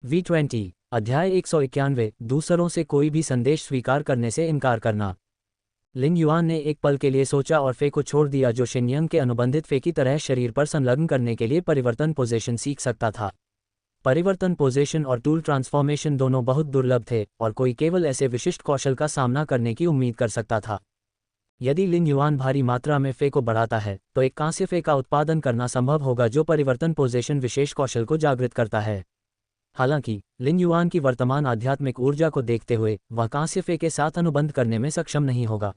V20 अध्याय 191 दूसरों से कोई भी संदेश स्वीकार करने से इनकार करना। लिन युआन ने एक पल के लिए सोचा और फे को छोड़ दिया, जो शिनयंग के अनुबंधित फे की तरह शरीर पर संलग्न करने के लिए परिवर्तन पोजीशन सीख सकता था। परिवर्तन पोजीशन और टूल ट्रांसफॉर्मेशन दोनों बहुत दुर्लभ थे और कोई केवल ऐसे विशिष्ट कौशल का सामना करने की उम्मीद कर सकता था। यदि लिन युआन भारी मात्रा में फे को बढ़ाता है तो एक कांस्य फे का उत्पादन करना संभव होगा जो परिवर्तन पोजीशन विशेष कौशल को जागृत करता है। हालांकि लिन युआन की वर्तमान आध्यात्मिक ऊर्जा को देखते हुए वह कांस्य फे के साथ अनुबंध करने में सक्षम नहीं होगा।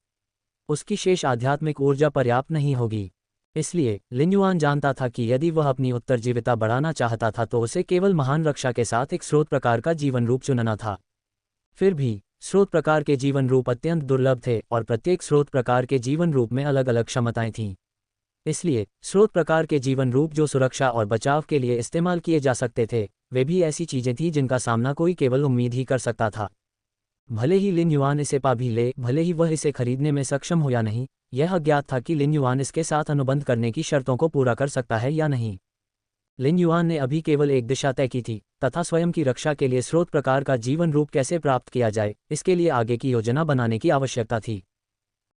उसकी शेष आध्यात्मिक ऊर्जा पर्याप्त नहीं होगी। इसलिए लिन युआन जानता था कि यदि वह अपनी उत्तरजीविता बढ़ाना चाहता था तो उसे केवल महान रक्षा के साथ एक स्रोत प्रकार का जीवन रूप चुनना था। फिर भी स्रोत प्रकार के जीवन रूप अत्यंत दुर्लभ थे और प्रत्येक स्रोत प्रकार के जीवन रूप में अलग अलग क्षमताएं थीं। इसलिए स्रोत प्रकार के जीवन रूप जो सुरक्षा और बचाव के लिए इस्तेमाल किए जा सकते थे, वे भी ऐसी चीजें थीं जिनका सामना कोई केवल उम्मीद ही कर सकता था। भले ही लिन युआन इसे पा भी ले, भले ही वह इसे खरीदने में सक्षम हो या नहीं, यह अज्ञात था कि लिन युआन इसके साथ अनुबंध करने की शर्तों को पूरा कर सकता है या नहीं। लिन युआन ने अभी केवल एक दिशा तय की थी तथा स्वयं की रक्षा के लिए स्रोत प्रकार का जीवन रूप कैसे प्राप्त किया जाए, इसके लिए आगे की योजना बनाने की आवश्यकता थी।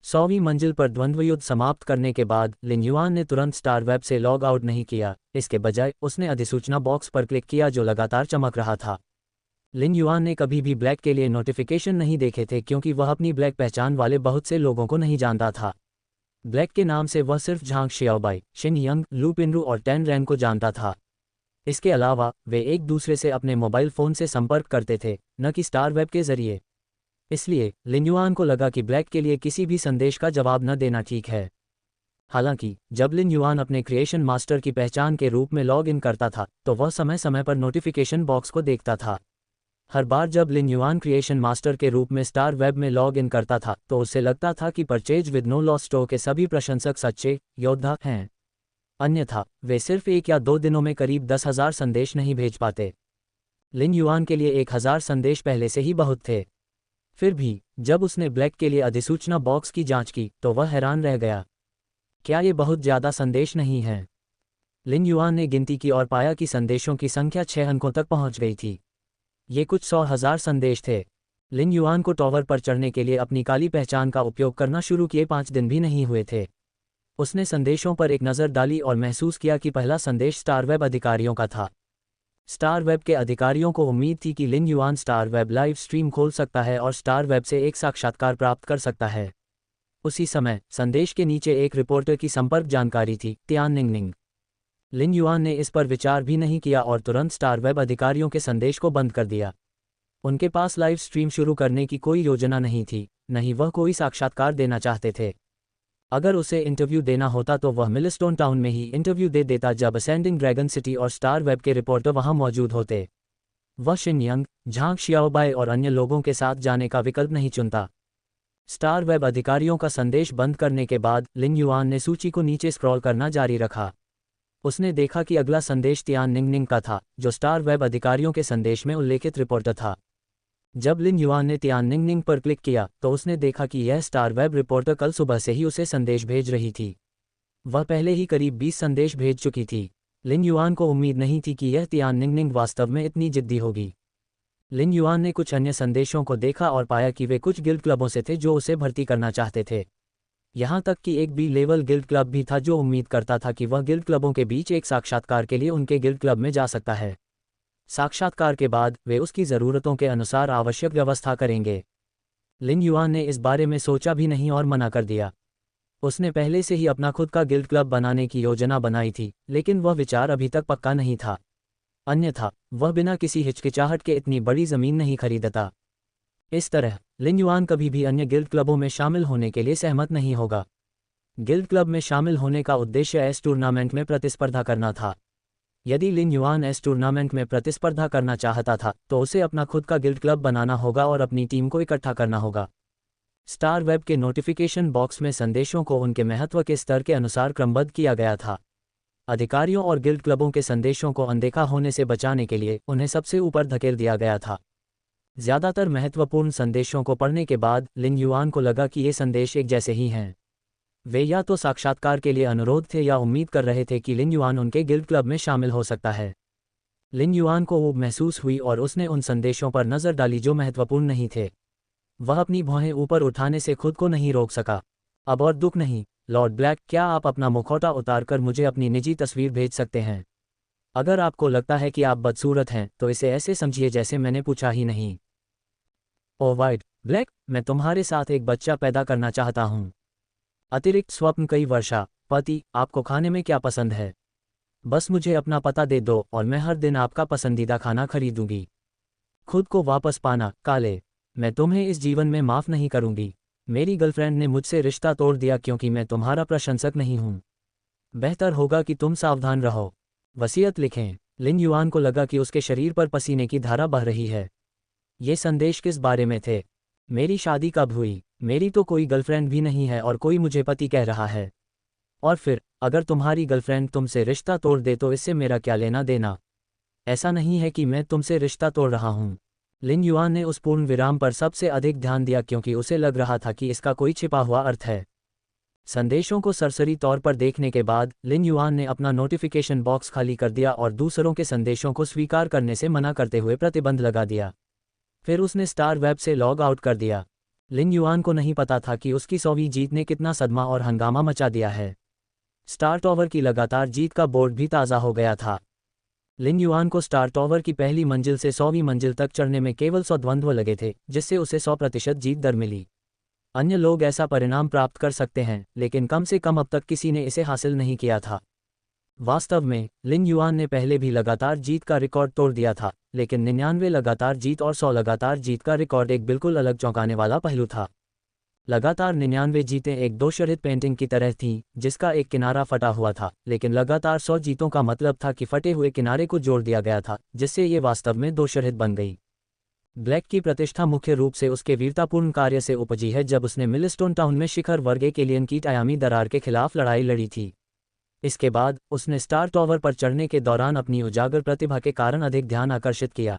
100वीं मंजिल पर द्वंद्व युद्ध समाप्त करने के बाद लिन युआन ने तुरंत स्टार वेब से लॉग आउट नहीं किया। इसके बजाय उसने अधिसूचना बॉक्स पर क्लिक किया जो लगातार चमक रहा था। लिन युआन ने कभी भी ब्लैक के लिए नोटिफिकेशन नहीं देखे थे क्योंकि वह अपनी ब्लैक पहचान वाले बहुत से लोगों को नहीं जानता था। ब्लैक के नाम से वह सिर्फ झांग शियाओबाई, शिनयंग, लू पिनरू और टेन रैन को जानता था। इसके अलावा वे एक दूसरे से अपने मोबाइल फ़ोन से संपर्क करते थे, न कि स्टार वेब के जरिए। इसलिए लिन युआन को लगा कि ब्लैक के लिए किसी भी संदेश का जवाब न देना ठीक है। हालांकि जब लिन युआन अपने क्रिएशन मास्टर की पहचान के रूप में लॉग इन करता था तो वह समय समय पर नोटिफिकेशन बॉक्स को देखता था। हर बार जब लिन युआन क्रिएशन मास्टर के रूप में स्टार वेब में लॉग इन करता था तो उसे लगता था कि purchase with no loss store के सभी प्रशंसक सच्चे योद्धा हैं, अन्यथा वे सिर्फ 1 या 2 दिनों में करीब 10,000 संदेश नहीं भेज पाते। लिन युआन के लिए 1,000 संदेश पहले से ही बहुत थे। फिर भी जब उसने ब्लैक के लिए अधिसूचना बॉक्स की जांच की तो वह हैरान रह गया। क्या ये बहुत ज़्यादा संदेश नहीं हैं? लिन युआन ने गिनती की और पाया कि संदेशों की संख्या 6 अंकों तक पहुंच गई थी। ये कुछ 100,000 संदेश थे। लिन युआन को टॉवर पर चढ़ने के लिए अपनी काली पहचान का उपयोग करना शुरू किए 5 दिन भी नहीं हुए थे। उसने संदेशों पर एक नज़र डाली और महसूस किया कि पहला संदेश स्टार वेब अधिकारियों का था। स्टार वेब के अधिकारियों को उम्मीद थी कि Lin Yuan star web live stream खोल सकता है और स्टार वेब से एक साक्षात्कार प्राप्त कर सकता है। उसी समय संदेश के नीचे एक रिपोर्टर की संपर्क जानकारी थी, तियान निंगनिंग। लिन युआन ने इस पर विचार भी नहीं किया और तुरंत स्टार वेब अधिकारियों के संदेश को बंद कर दिया। उनके पास लाइव स्ट्रीम शुरू करने की कोई योजना नहीं थी, न ही वह कोई साक्षात्कार देना चाहते थे। अगर उसे इंटरव्यू देना होता तो वह मिलस्टोन टाउन में ही इंटरव्यू दे देता जब असेंडिंग ड्रैगन सिटी और स्टार वेब के रिपोर्टर वहां मौजूद होते। वह शिनयंग, झांग शियाओबाई और अन्य लोगों के साथ जाने का विकल्प नहीं चुनता। स्टार वेब अधिकारियों का संदेश बंद करने के बाद लिन युआन ने सूची को नीचे स्क्रॉल करना जारी रखा। उसने देखा कि अगला संदेश तियान निंगनिंग का था, जो स्टार वेब अधिकारियों के संदेश में उल्लेखित रिपोर्टर था। जब लिन युआन ने तियान निंगनिंग पर क्लिक किया तो उसने देखा कि यह स्टार वेब रिपोर्टर कल सुबह से ही उसे संदेश भेज रही थी। वह पहले ही करीब 20 संदेश भेज चुकी थी। लिन युआन को उम्मीद नहीं थी कि यह तियान निंगनिंग वास्तव में इतनी जिद्दी होगी। लिन युआन ने कुछ अन्य संदेशों को देखा और पाया कि वे कुछ गिल्ड क्लबों से थे जो उसे भर्ती करना चाहते थे। यहाँ तक कि एक बी लेवल गिल्ड क्लब भी था जो उम्मीद करता था कि वह गिल्ड क्लबों के बीच एक साक्षात्कार के लिए उनके गिल्ड क्लब में जा सकता है। साक्षात्कार के बाद वे उसकी ज़रूरतों के अनुसार आवश्यक व्यवस्था करेंगे। लिन युआन ने इस बारे में सोचा भी नहीं और मना कर दिया। उसने पहले से ही अपना खुद का गिल्ड क्लब बनाने की योजना बनाई थी, लेकिन वह विचार अभी तक पक्का नहीं था। अन्यथा वह बिना किसी हिचकिचाहट के इतनी बड़ी ज़मीन नहीं खरीदता। इस तरह लिन युआन कभी भी अन्य गिल्ड क्लबों में शामिल होने के लिए सहमत नहीं होगा। गिल्ड क्लब में शामिल होने का उद्देश्य इस टूर्नामेंट में प्रतिस्पर्धा करना था। यदि लिन युआन इस टूर्नामेंट में प्रतिस्पर्धा करना चाहता था तो उसे अपना खुद का गिल्ड क्लब बनाना होगा और अपनी टीम को इकट्ठा करना होगा। स्टार वेब के नोटिफिकेशन बॉक्स में संदेशों को उनके महत्व के स्तर के अनुसार क्रमबद्ध किया गया था। अधिकारियों और गिल्ड क्लबों के संदेशों को अनदेखा होने से बचाने के लिए उन्हें सबसे ऊपर धकेल दिया गया था। ज़्यादातर महत्वपूर्ण संदेशों को पढ़ने के बाद लिन युआन को लगा कि ये संदेश एक जैसे ही हैं। वे या तो साक्षात्कार के लिए अनुरोध थे या उम्मीद कर रहे थे कि लिन युआन उनके गिल्ड क्लब में शामिल हो सकता है। लिन युआन को ऊब महसूस हुई और उसने उन संदेशों पर नज़र डाली जो महत्वपूर्ण नहीं थे। वह अपनी भौहें ऊपर उठाने से खुद को नहीं रोक सका। अब और दुख नहीं, लॉर्ड ब्लैक, क्या आप अपना मुखौटा उतारकर मुझे अपनी निजी तस्वीर भेज सकते हैं? अगर आपको लगता है कि आप बदसूरत हैं तो इसे ऐसे समझिए जैसे मैंने पूछा ही नहीं। ओ वाइट ब्लैक, मैं तुम्हारे साथ एक बच्चा पैदा करना चाहता हूँ। अतिरिक्त स्वप्न कई वर्षा, पति, आपको खाने में क्या पसंद है? बस मुझे अपना पता दे दो और मैं हर दिन आपका पसंदीदा खाना खरीदूंगी। खुद को वापस पाना, काले, मैं तुम्हें इस जीवन में माफ़ नहीं करूंगी। मेरी गर्लफ्रेंड ने मुझसे रिश्ता तोड़ दिया क्योंकि मैं तुम्हारा प्रशंसक नहीं हूं। बेहतर होगा कि तुम सावधान रहो। वसीयत लिखें। लिन युआन को लगा कि उसके शरीर पर पसीने की धारा बह रही है। ये संदेश किस बारे में थे? मेरी शादी कब हुई? मेरी तो कोई गर्लफ्रेंड भी नहीं है और कोई मुझे पति कह रहा है। और फिर, अगर तुम्हारी गर्लफ्रेंड तुमसे रिश्ता तोड़ दे तो इससे मेरा क्या लेना देना? ऐसा नहीं है कि मैं तुमसे रिश्ता तोड़ रहा हूं। लिन युआन ने उस पूर्ण विराम पर सबसे अधिक ध्यान दिया क्योंकि उसे लग रहा था कि इसका कोई छिपा हुआ अर्थ है। संदेशों को सरसरी तौर पर देखने के बाद लिन युआन ने अपना नोटिफिकेशन बॉक्स खाली कर दिया और दूसरों के संदेशों को स्वीकार करने से मना करते हुए प्रतिबंध लगा दिया। फिर उसने स्टार वेब से लॉग आउट कर दिया। लिन युआन को नहीं पता था कि उसकी 100वीं जीत ने कितना सदमा और हंगामा मचा दिया है। स्टार टॉवर की लगातार जीत का बोर्ड भी ताज़ा हो गया था। लिन युआन को स्टार टॉवर की पहली मंजिल से 100वीं मंजिल तक चढ़ने में केवल 100 द्वंद्व लगे थे, जिससे उसे 100% जीत दर मिली। अन्य लोग ऐसा परिणाम प्राप्त कर सकते हैं, लेकिन कम से कम अब तक किसी ने इसे हासिल नहीं किया था। वास्तव में, लिन युआन ने पहले भी लगातार जीत का रिकॉर्ड तोड़ दिया था, लेकिन 99 लगातार जीत और 100 लगातार जीत का रिकॉर्ड एक बिल्कुल अलग चौंकाने वाला पहलू था। लगातार 99 जीतें एक दोषरहित पेंटिंग की तरह थीं, जिसका एक किनारा फटा हुआ था, लेकिन लगातार 100 जीतों का मतलब था कि फटे हुए किनारे को जोड़ दिया गया था, जिससे ये वास्तव में दोषरहित बन गई। ब्लैक की प्रतिष्ठा मुख्य रूप से उसके वीरतापूर्ण कार्य से उपजी है जब उसने मिलस्टोन टाउन में शिखर वर्ग एक एलियन कीट आयामी दरार के खिलाफ लड़ाई लड़ी थी। इसके बाद उसने स्टार टॉवर पर चढ़ने के दौरान अपनी उजागर प्रतिभा के कारण अधिक ध्यान आकर्षित किया।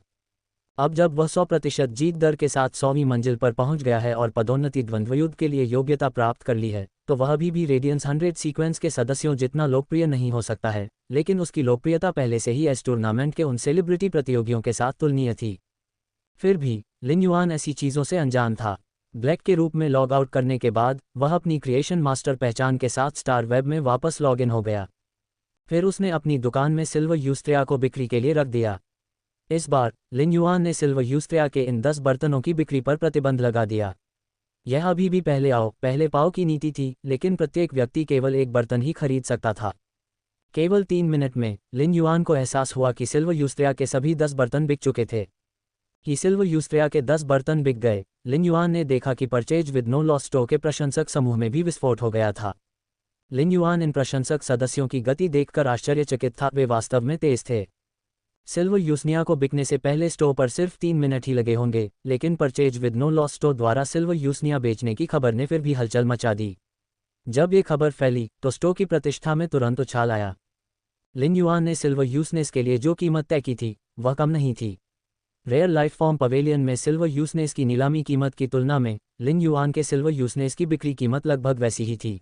अब जब वह 100% जीत दर के साथ 100वीं मंजिल पर पहुंच गया है और पदोन्नति द्वंद्वयुद्ध के लिए योग्यता प्राप्त कर ली है, तो वह अभी भी रेडियंस 100 सीक्वेंस के सदस्यों जितना लोकप्रिय नहीं हो सकता है, लेकिन उसकी लोकप्रियता पहले से ही इस टूर्नामेंट के उन सेलिब्रिटी प्रतियोगियों के साथ तुलनीय थी। फिर भी लिन युआन ऐसी चीज़ों से अनजान था। ब्लैक के रूप में लॉग आउट करने के बाद वह अपनी क्रिएशन मास्टर पहचान के साथ स्टार वेब में वापस लॉग इन हो गया। फिर उसने अपनी दुकान में सिल्वर यूस्ट्रिया को बिक्री के लिए रख दिया। इस बार लिन युआन ने सिल्वर यूस्ट्रिया के इन 10 बर्तनों की बिक्री पर प्रतिबंध लगा दिया। यह अभी भी पहले आओ पहले पाओ की नीति थी, लेकिन प्रत्येक व्यक्ति केवल एक बर्तन ही खरीद सकता था। केवल 3 मिनट में लिन युआन को एहसास हुआ कि सिल्वर यूस्ट्रिया के सभी 10 बर्तन बिक चुके थे। सिल्वर यूस्ट्रिया के 10 बर्तन बिक गए। लिन युआन ने देखा कि purchase with no loss store के प्रशंसक समूह में भी विस्फोट हो गया था। लिन युआन इन प्रशंसक सदस्यों की गति देखकर आश्चर्यचकित था, वे वास्तव में तेज थे। सिल्वर यूस्निया को बिकने से पहले स्टोर पर सिर्फ 3 मिनट ही लगे होंगे, लेकिन purchase with no loss store द्वारा सिल्वर यूस्निया बेचने की खबर ने फिर भी हलचल मचा दी। जब ये खबर फैली तो स्टोर की प्रतिष्ठा में तुरंत उछाल आया। लिन युआन ने सिल्वर यूस्नेस के लिए जो कीमत तय की थी वह कम नहीं थी। रेयर लाइफ फॉर्म पवेलियन में सिल्वर यूस्नेस की नीलामी कीमत की तुलना में लिन युआन के सिल्वर यूस्नेस की बिक्री कीमत लगभग वैसी ही थी।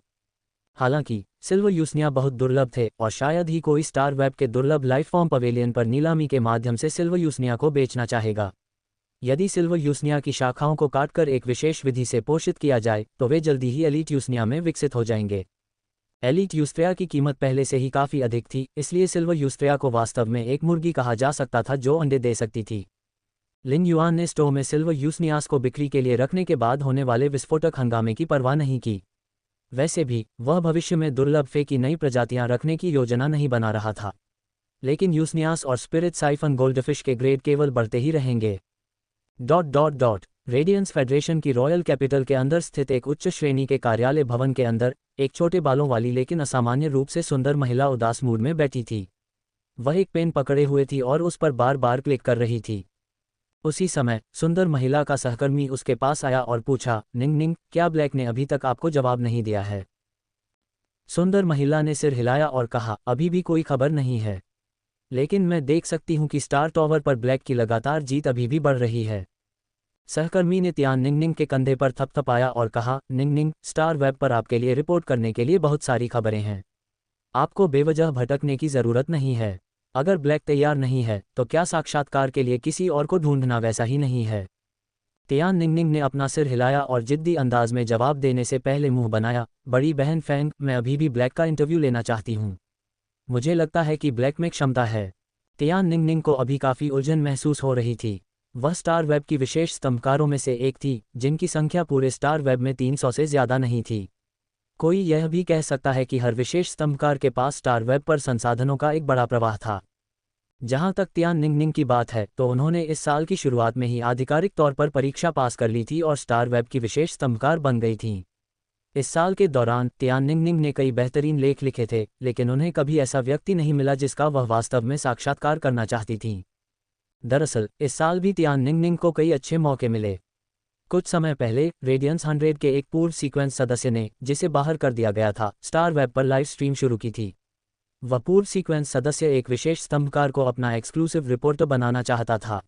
हालांकि सिल्वर यूस्निया बहुत दुर्लभ थे और शायद ही कोई स्टार वेब के दुर्लभ लाइफ फॉर्म पवेलियन पर नीलामी के माध्यम से सिल्वर यूस्निया को बेचना चाहेगा। यदि सिल्वर यूस्निया की शाखाओं को काटकर एक विशेष विधि से पोषित किया जाए तो वे जल्दी ही एलीट यूस्निया में विकसित हो जाएंगे। एलीट यूस्ट्रिया की कीमत पहले से ही काफ़ी अधिक थी, इसलिए सिल्वर यूस्ट्रिया को वास्तव में एक मुर्गी कहा जा सकता था जो अंडे दे सकती थी। लिन युआन ने स्टोर में सिल्वर यूस्नियास को बिक्री के लिए रखने के बाद होने वाले विस्फोटक हंगामे की परवाह नहीं की। वैसे भी वह भविष्य में दुर्लभ फे की नई प्रजातियां रखने की योजना नहीं बना रहा था, लेकिन यूस्नियास और स्पिरिट साइफन गोल्डफिश के ग्रेड केवल बढ़ते ही रहेंगे। रेडियंस फेडरेशन की रॉयल कैपिटल के अंदर स्थित एक उच्च श्रेणी के कार्यालय भवन के अंदर एक छोटे बालों वाली लेकिन असामान्य रूप से सुंदर महिला उदास मूड में बैठी थी। वह एक पेन पकड़े हुए थी और उस पर बार बार क्लिक कर रही थी। उसी समय सुंदर महिला का सहकर्मी उसके पास आया और पूछा, निंग निंग, क्या ब्लैक ने अभी तक आपको जवाब नहीं दिया है? सुंदर महिला ने सिर हिलाया और कहा, अभी भी कोई खबर नहीं है, लेकिन मैं देख सकती हूँ कि स्टार टॉवर पर ब्लैक की लगातार जीत अभी भी बढ़ रही है। सहकर्मी ने तियान निंगनिंग के कंधे पर थपथपाया और कहा, निंगनिंग, स्टार वेब पर आपके लिए रिपोर्ट करने के लिए बहुत सारी खबरें हैं। आपको बेवजह भटकने की ज़रूरत नहीं है। अगर ब्लैक तैयार नहीं है तो क्या साक्षात्कार के लिए किसी और को ढूंढना वैसा ही नहीं है? तियान निंगनिंग ने अपना सिर हिलाया और जिद्दी अंदाज में जवाब देने से पहले मुंह बनाया, बड़ी बहन फैंग, मैं अभी भी ब्लैक का इंटरव्यू लेना चाहती हूँ। मुझे लगता है कि ब्लैक में क्षमता है। तियान निंगनिंग को अभी काफ़ी उलझन महसूस हो रही थी। वह स्टार वेब की विशेष स्तंभकारों में से एक थी, जिनकी संख्या पूरे स्टार वेब में 300 से ज़्यादा नहीं थी। कोई यह भी कह सकता है कि हर विशेष स्तंभकार के पास स्टार वेब पर संसाधनों का एक बड़ा प्रवाह था। जहां तक तियान निंगनिंग की बात है तो उन्होंने इस साल की शुरुआत में ही आधिकारिक तौर पर परीक्षा पास कर ली थी और स्टार वेब की विशेष स्तंभकार बन गई थीं। इस साल के दौरान तियान निंगनिंग ने कई बेहतरीन लेख लिखे थे, लेकिन उन्हें कभी ऐसा व्यक्ति नहीं मिला जिसका वह वास्तव में साक्षात्कार करना चाहती थीं। दरअसल इस साल भी तियान निंगनिंग को कई अच्छे मौके मिले। कुछ समय पहले रेडियंस 100 के एक पूर्व सीक्वेंस सदस्य ने, जिसे बाहर कर दिया गया था, स्टार वेब पर लाइव स्ट्रीम शुरू की थी। वह पूर्व सीक्वेंस सदस्य एक विशेष स्तंभकार को अपना एक्सक्लूसिव रिपोर्टर बनाना चाहता था।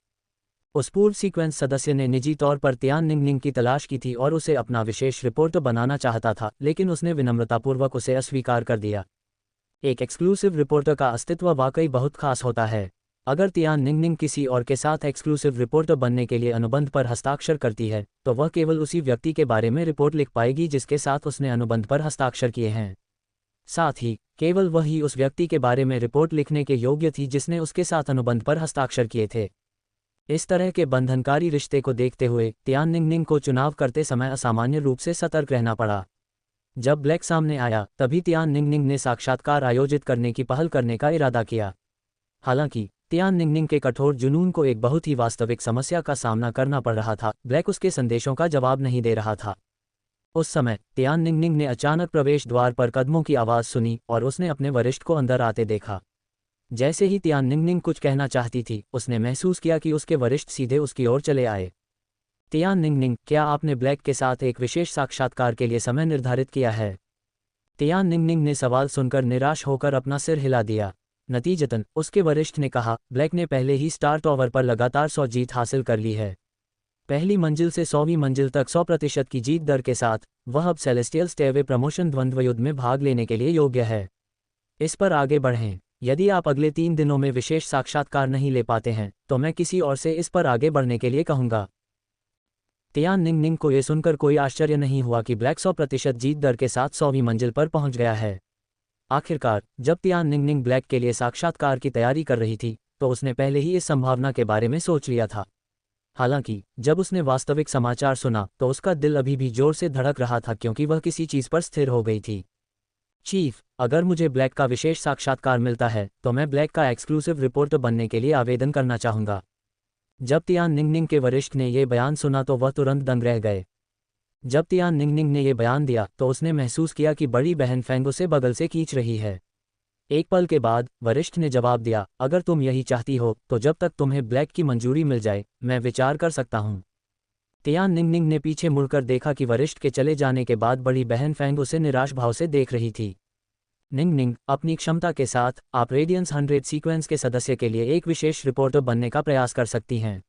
उस पूर्व सीक्वेंस सदस्य ने निजी तौर पर तियान निंगनिंग की तलाश की थी और उसे अपना विशेष रिपोर्टर बनाना चाहता था, लेकिन उसने विनम्रतापूर्वक उसे अस्वीकार कर दिया। एक एक्सक्लूसिव रिपोर्टर का अस्तित्व वाकई बहुत खास होता है। अगर तियान निंगनिंग किसी और के साथ एक्सक्लूसिव रिपोर्टर बनने के लिए अनुबंध पर हस्ताक्षर करती है, तो वह केवल उसी व्यक्ति के बारे में रिपोर्ट लिख पाएगी जिसके साथ उसने अनुबंध पर हस्ताक्षर किए हैं। साथ ही केवल वही उस व्यक्ति के बारे में रिपोर्ट लिखने के योग्य थी जिसने उसके साथ अनुबंध पर हस्ताक्षर किए थे। इस तरह के बंधनकारी रिश्ते को देखते हुए तियान निंगनिंग को चुनाव करते समय असामान्य रूप से सतर्क रहना पड़ा। जब ब्लैक सामने आया तभी तियान निंगनिंग ने साक्षात्कार आयोजित करने की पहल करने का इरादा किया। हालांकि तियान निंगनिंग के कठोर जुनून को एक बहुत ही वास्तविक समस्या का सामना करना पड़ रहा था। ब्लैक उसके संदेशों का जवाब नहीं दे रहा था। उस समय तियान निंगनिंग ने अचानक प्रवेश द्वार पर कदमों की आवाज़ सुनी और उसने अपने वरिष्ठ को अंदर आते देखा। जैसे ही तियान निंगनिंग कुछ कहना चाहती थी, उसने महसूस किया कि उसके वरिष्ठ सीधे उसकी ओर चले आए। तियान निंगनिंग, क्या आपने ब्लैक के साथ एक विशेष साक्षात्कार के लिए समय निर्धारित किया है? तियान निंगनिंग ने सवाल सुनकर निराश होकर अपना सिर हिला दिया। नतीजतन उसके वरिष्ठ ने कहा, ब्लैक ने पहले ही स्टार टॉवर पर लगातार 100 जीत हासिल कर ली है। पहली मंजिल से 100वीं मंजिल तक 100% की जीत दर के साथ वह अब सेलेस्टियल स्टेवे प्रमोशन द्वंद्व युद्ध में भाग लेने के लिए योग्य है। इस पर आगे बढ़ें। यदि आप अगले 3 दिनों में विशेष साक्षात्कार नहीं ले पाते हैं तो मैं किसी और से इस पर आगे बढ़ने के लिए कहूँगा। तियान निंगनिंग को यह सुनकर कोई आश्चर्य नहीं हुआ कि ब्लैक 100% जीत दर के साथ 100वीं मंजिल पर पहुंच गया है। आखिरकार जब तियान निंगनिंग ब्लैक के लिए साक्षात्कार की तैयारी कर रही थी तो उसने पहले ही इस संभावना के बारे में सोच लिया था। हालांकि जब उसने वास्तविक समाचार सुना तो उसका दिल अभी भी जोर से धड़क रहा था, क्योंकि वह किसी चीज़ पर स्थिर हो गई थी। चीफ, अगर मुझे ब्लैक का विशेष साक्षात्कार मिलता है तो मैं ब्लैक का एक्सक्लूसिव रिपोर्टर बनने के लिए आवेदन करना चाहूँगा। जब तियान निंगनिंग के वरिष्ठ ने यह बयान सुना तो वह तुरंत दंग रह गए। जब तियान निंगनिंग ने यह बयान दिया तो उसने महसूस किया कि बड़ी बहन फैंग उसे बगल से खींच रही है। एक पल के बाद वरिष्ठ ने जवाब दिया, अगर तुम यही चाहती हो तो जब तक तुम्हें ब्लैक की मंजूरी मिल जाए मैं विचार कर सकता हूँ। तियान निंगनिंग ने पीछे मुड़कर देखा कि वरिष्ठ के चले जाने के बाद बड़ी बहन फैंग उसे निराश भाव से देख रही थी। निंगनिंग, अपनी क्षमता के साथ आप रेडियंस 100 सीक्वेंस के सदस्य के लिए एक विशेष रिपोर्टर बनने का प्रयास कर सकती हैं।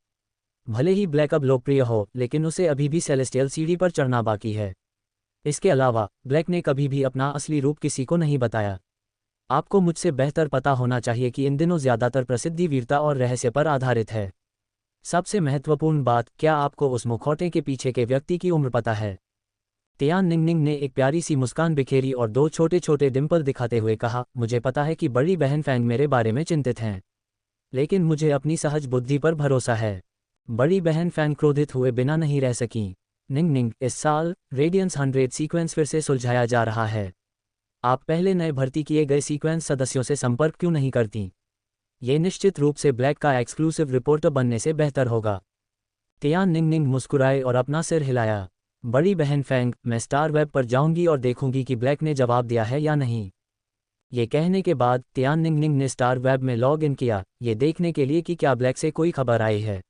भले ही ब्लैक अब लोकप्रिय हो, लेकिन उसे अभी भी सेलेस्टियल सीढ़ी पर चढ़ना बाकी है। इसके अलावा ब्लैक ने कभी भी अपना असली रूप किसी को नहीं बताया। आपको मुझसे बेहतर पता होना चाहिए कि इन दिनों ज़्यादातर प्रसिद्धि वीरता और रहस्य पर आधारित है। सबसे महत्वपूर्ण बात, क्या आपको उस मुखौटे के पीछे के व्यक्ति की उम्र पता है? तियान निंगनिंग ने एक प्यारी सी मुस्कान बिखेरी और 2 छोटे छोटे डिंपल दिखाते हुए कहा, मुझे पता है कि बड़ी बहन फैंग मेरे बारे में चिंतित हैं, लेकिन मुझे अपनी सहज बुद्धि पर भरोसा है। बड़ी बहन फैंग क्रोधित हुए बिना नहीं रह सकीं। निंगनिंग, इस साल रेडियंस 100 सीक्वेंस फिर से सुलझाया जा रहा है। आप पहले नए भर्ती किए गए सीक्वेंस सदस्यों से संपर्क क्यों नहीं करती? ये निश्चित रूप से ब्लैक का एक्सक्लूसिव रिपोर्टर बनने से बेहतर होगा। तियान निंगनिंग मुस्कुराए और अपना सिर हिलाया। बड़ी बहन फैंग, मैं स्टार वेब पर जाऊंगी और देखूंगी कि ब्लैक ने जवाब दिया है या नहीं। ये कहने के बाद तियान निंगनिंग ने स्टार वेब में लॉग इन किया, ये देखने के लिए कि क्या ब्लैक से कोई खबर आई है।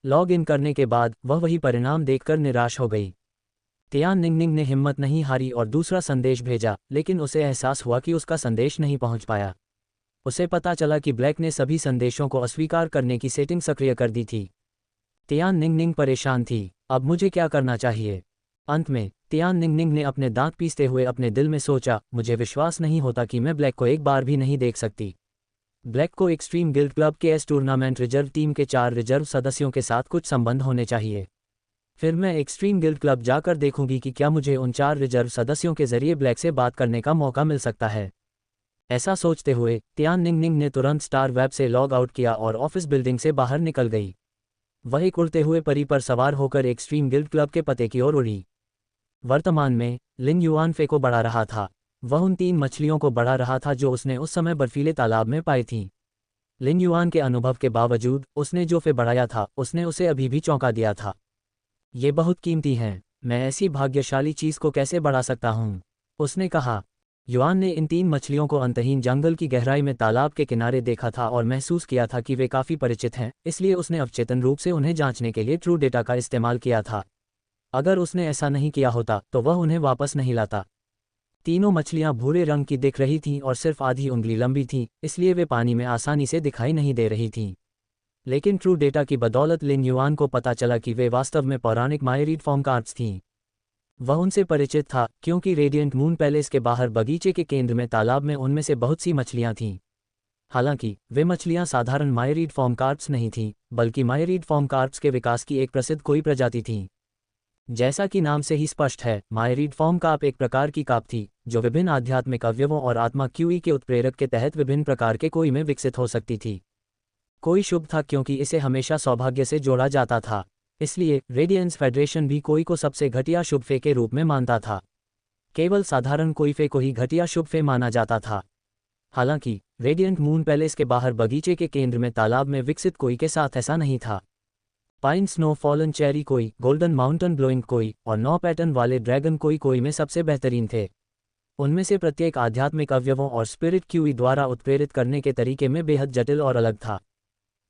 लॉग इन करने के बाद वह वही परिणाम देखकर निराश हो गई। तियान निंगनिंग ने हिम्मत नहीं हारी और दूसरा संदेश भेजा, लेकिन उसे एहसास हुआ कि उसका संदेश नहीं पहुंच पाया। उसे पता चला कि ब्लैक ने सभी संदेशों को अस्वीकार करने की सेटिंग सक्रिय कर दी थी। तियान निंगनिंग परेशान थी। अब मुझे क्या करना चाहिए? अंत में तियान निंगनिंग ने अपने दांत पीसते हुए अपने दिल में सोचा, मुझे विश्वास नहीं होता कि मैं ब्लैक को एक बार भी नहीं देख सकती। ब्लैक को एक्सट्रीम गिल्ड क्लब के एस टूर्नामेंट रिजर्व टीम के 4 रिजर्व सदस्यों के साथ कुछ संबंध होने चाहिए। फिर मैं एक्सट्रीम गिल्ड क्लब जाकर देखूंगी कि क्या मुझे उन 4 रिजर्व सदस्यों के जरिए ब्लैक से बात करने का मौका मिल सकता है। ऐसा सोचते हुए तियान निंगनिंग ने तुरंत स्टार वेब से लॉग आउट किया और ऑफिस बिल्डिंग से बाहर निकल गई। वह एक उड़ते हुए परी पर सवार होकर एक्सट्रीम गिल्ड क्लब के पते की ओर उड़ी। वर्तमान में लिन युआन फे को बढ़ा रहा था। वह उन 3 मछलियों को बढ़ा रहा था जो उसने उस समय बर्फीले तालाब में पाई थीं। लिन युआन के अनुभव के बावजूद उसने जो फे बढ़ाया था उसने उसे अभी भी चौंका दिया था। ये बहुत कीमती हैं, मैं ऐसी भाग्यशाली चीज़ को कैसे बढ़ा सकता हूँ, उसने कहा। युआन ने इन 3 मछलियों को अंतहीन जंगल की गहराई में तालाब के किनारे देखा था और महसूस किया था कि वे काफ़ी परिचित हैं, इसलिए उसने अवचेतन रूप से उन्हें जांचने के लिए ट्रू डेटा का इस्तेमाल किया था। अगर उसने ऐसा नहीं किया होता तो वह उन्हें वापस नहीं लाता। तीनों मछलियां भूरे रंग की दिख रही थीं और सिर्फ आधी उंगली लंबी थीं, इसलिए वे पानी में आसानी से दिखाई नहीं दे रही थीं। लेकिन ट्रू डेटा की बदौलत लिन युआन को पता चला कि वे वास्तव में पौराणिक मायरीड फॉर्म कार्ड्स थीं। वह उनसे परिचित था क्योंकि रेडिएंट मून पैलेस के बाहर बगीचे के केंद्र में तालाब में उनमें से बहुत सी मछलियां थीं। हालांकि वे मछलियां साधारण मायरीड फॉर्म कार्प्स नहीं थीं, बल्कि मायरीड फॉर्म कार्प्स के विकास की एक प्रसिद्ध कोई प्रजाति थीं। जैसा कि नाम से ही स्पष्ट है, मायरीड फॉर्म कार्प एक प्रकार की कार्प थी जो विभिन्न आध्यात्मिक अवयवों और आत्मा क्यूई के उत्प्रेरक के तहत विभिन्न प्रकार के कोई में विकसित हो सकती थी। कोई शुभ था क्योंकि इसे हमेशा सौभाग्य से जोड़ा जाता था, इसलिए रेडियंस फेडरेशन भी कोई को सबसे घटिया शुभ फे के रूप में मानता था। केवल साधारण कोई फे को ही घटिया शुभ फे माना जाता था। हालांकि रेडिएंट मून पैलेस के बाहर बगीचे के केंद्र में तालाब में विकसित कोई के साथ ऐसा नहीं था। पाइन स्नो फॉलन चेरी कोई, गोल्डन माउंटेन ब्लोइंग कोई और 9 पैटर्न वाले ड्रैगन कोई में सबसे बेहतरीन थे। उनमें से प्रत्येक आध्यात्मिक अवयवों और स्पिरिट क्यूई द्वारा उत्प्रेरित करने के तरीके में बेहद जटिल और अलग था।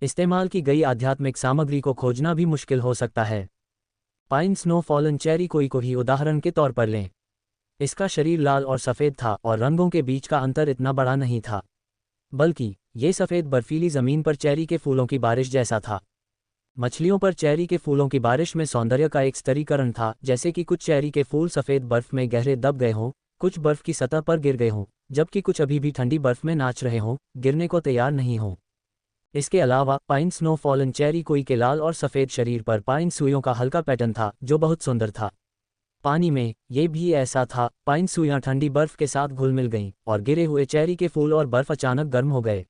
इस्तेमाल की गई आध्यात्मिक सामग्री को खोजना भी मुश्किल हो सकता है। पाइन स्नो फॉलन चेरी कोई को ही उदाहरण के तौर पर लें। इसका शरीर लाल और सफ़ेद था और रंगों के बीच का अंतर इतना बड़ा नहीं था, बल्कि ये सफ़ेद बर्फीली ज़मीन पर चेरी के फूलों की बारिश जैसा था। मछलियों पर चेरी के फूलों की बारिश में सौंदर्य का एक स्तरीकरण था, जैसे कि कुछ चेरी के फूल सफ़ेद बर्फ में गहरे दब गए हों, कुछ बर्फ की सतह पर गिर गए हों, जबकि कुछ अभी भी ठंडी बर्फ में नाच रहे हों, गिरने को तैयार नहीं हों। इसके अलावा पाइन स्नो फॉलन चेरी कोई के लाल और सफ़ेद शरीर पर पाइन सुइयों का हल्का पैटर्न था जो बहुत सुंदर था। पानी में ये भी ऐसा था, पाइन सुइयां ठंडी बर्फ के साथ घुल मिल गईं और गिरे हुए चेरी के फूल और बर्फ अचानक गर्म हो गए।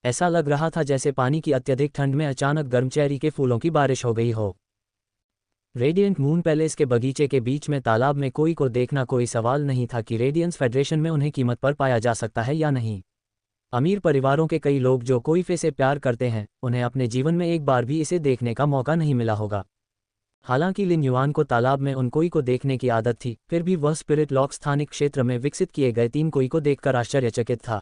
ऐसा लग रहा था जैसे पानी की अत्यधिक ठंड में अचानक गर्म चेरी के फूलों की बारिश हो गई हो। रेडिएंट मून पैलेस के बगीचे के बीच में तालाब में कोई को देखना कोई सवाल नहीं था कि रेडियंस फेडरेशन में उन्हें कीमत पर पाया जा सकता है या नहीं। अमीर परिवारों के कई लोग जो कोई फे से प्यार करते हैं, उन्हें अपने जीवन में एक बार भी इसे देखने का मौका नहीं मिला होगा। हालांकि लिन युआन को तालाब में उन कोई को देखने की आदत थी, फिर भी वह स्पिरिट लॉक स्थानिक क्षेत्र में विकसित किए गए 3 कोई को देखकर आश्चर्यचकित था।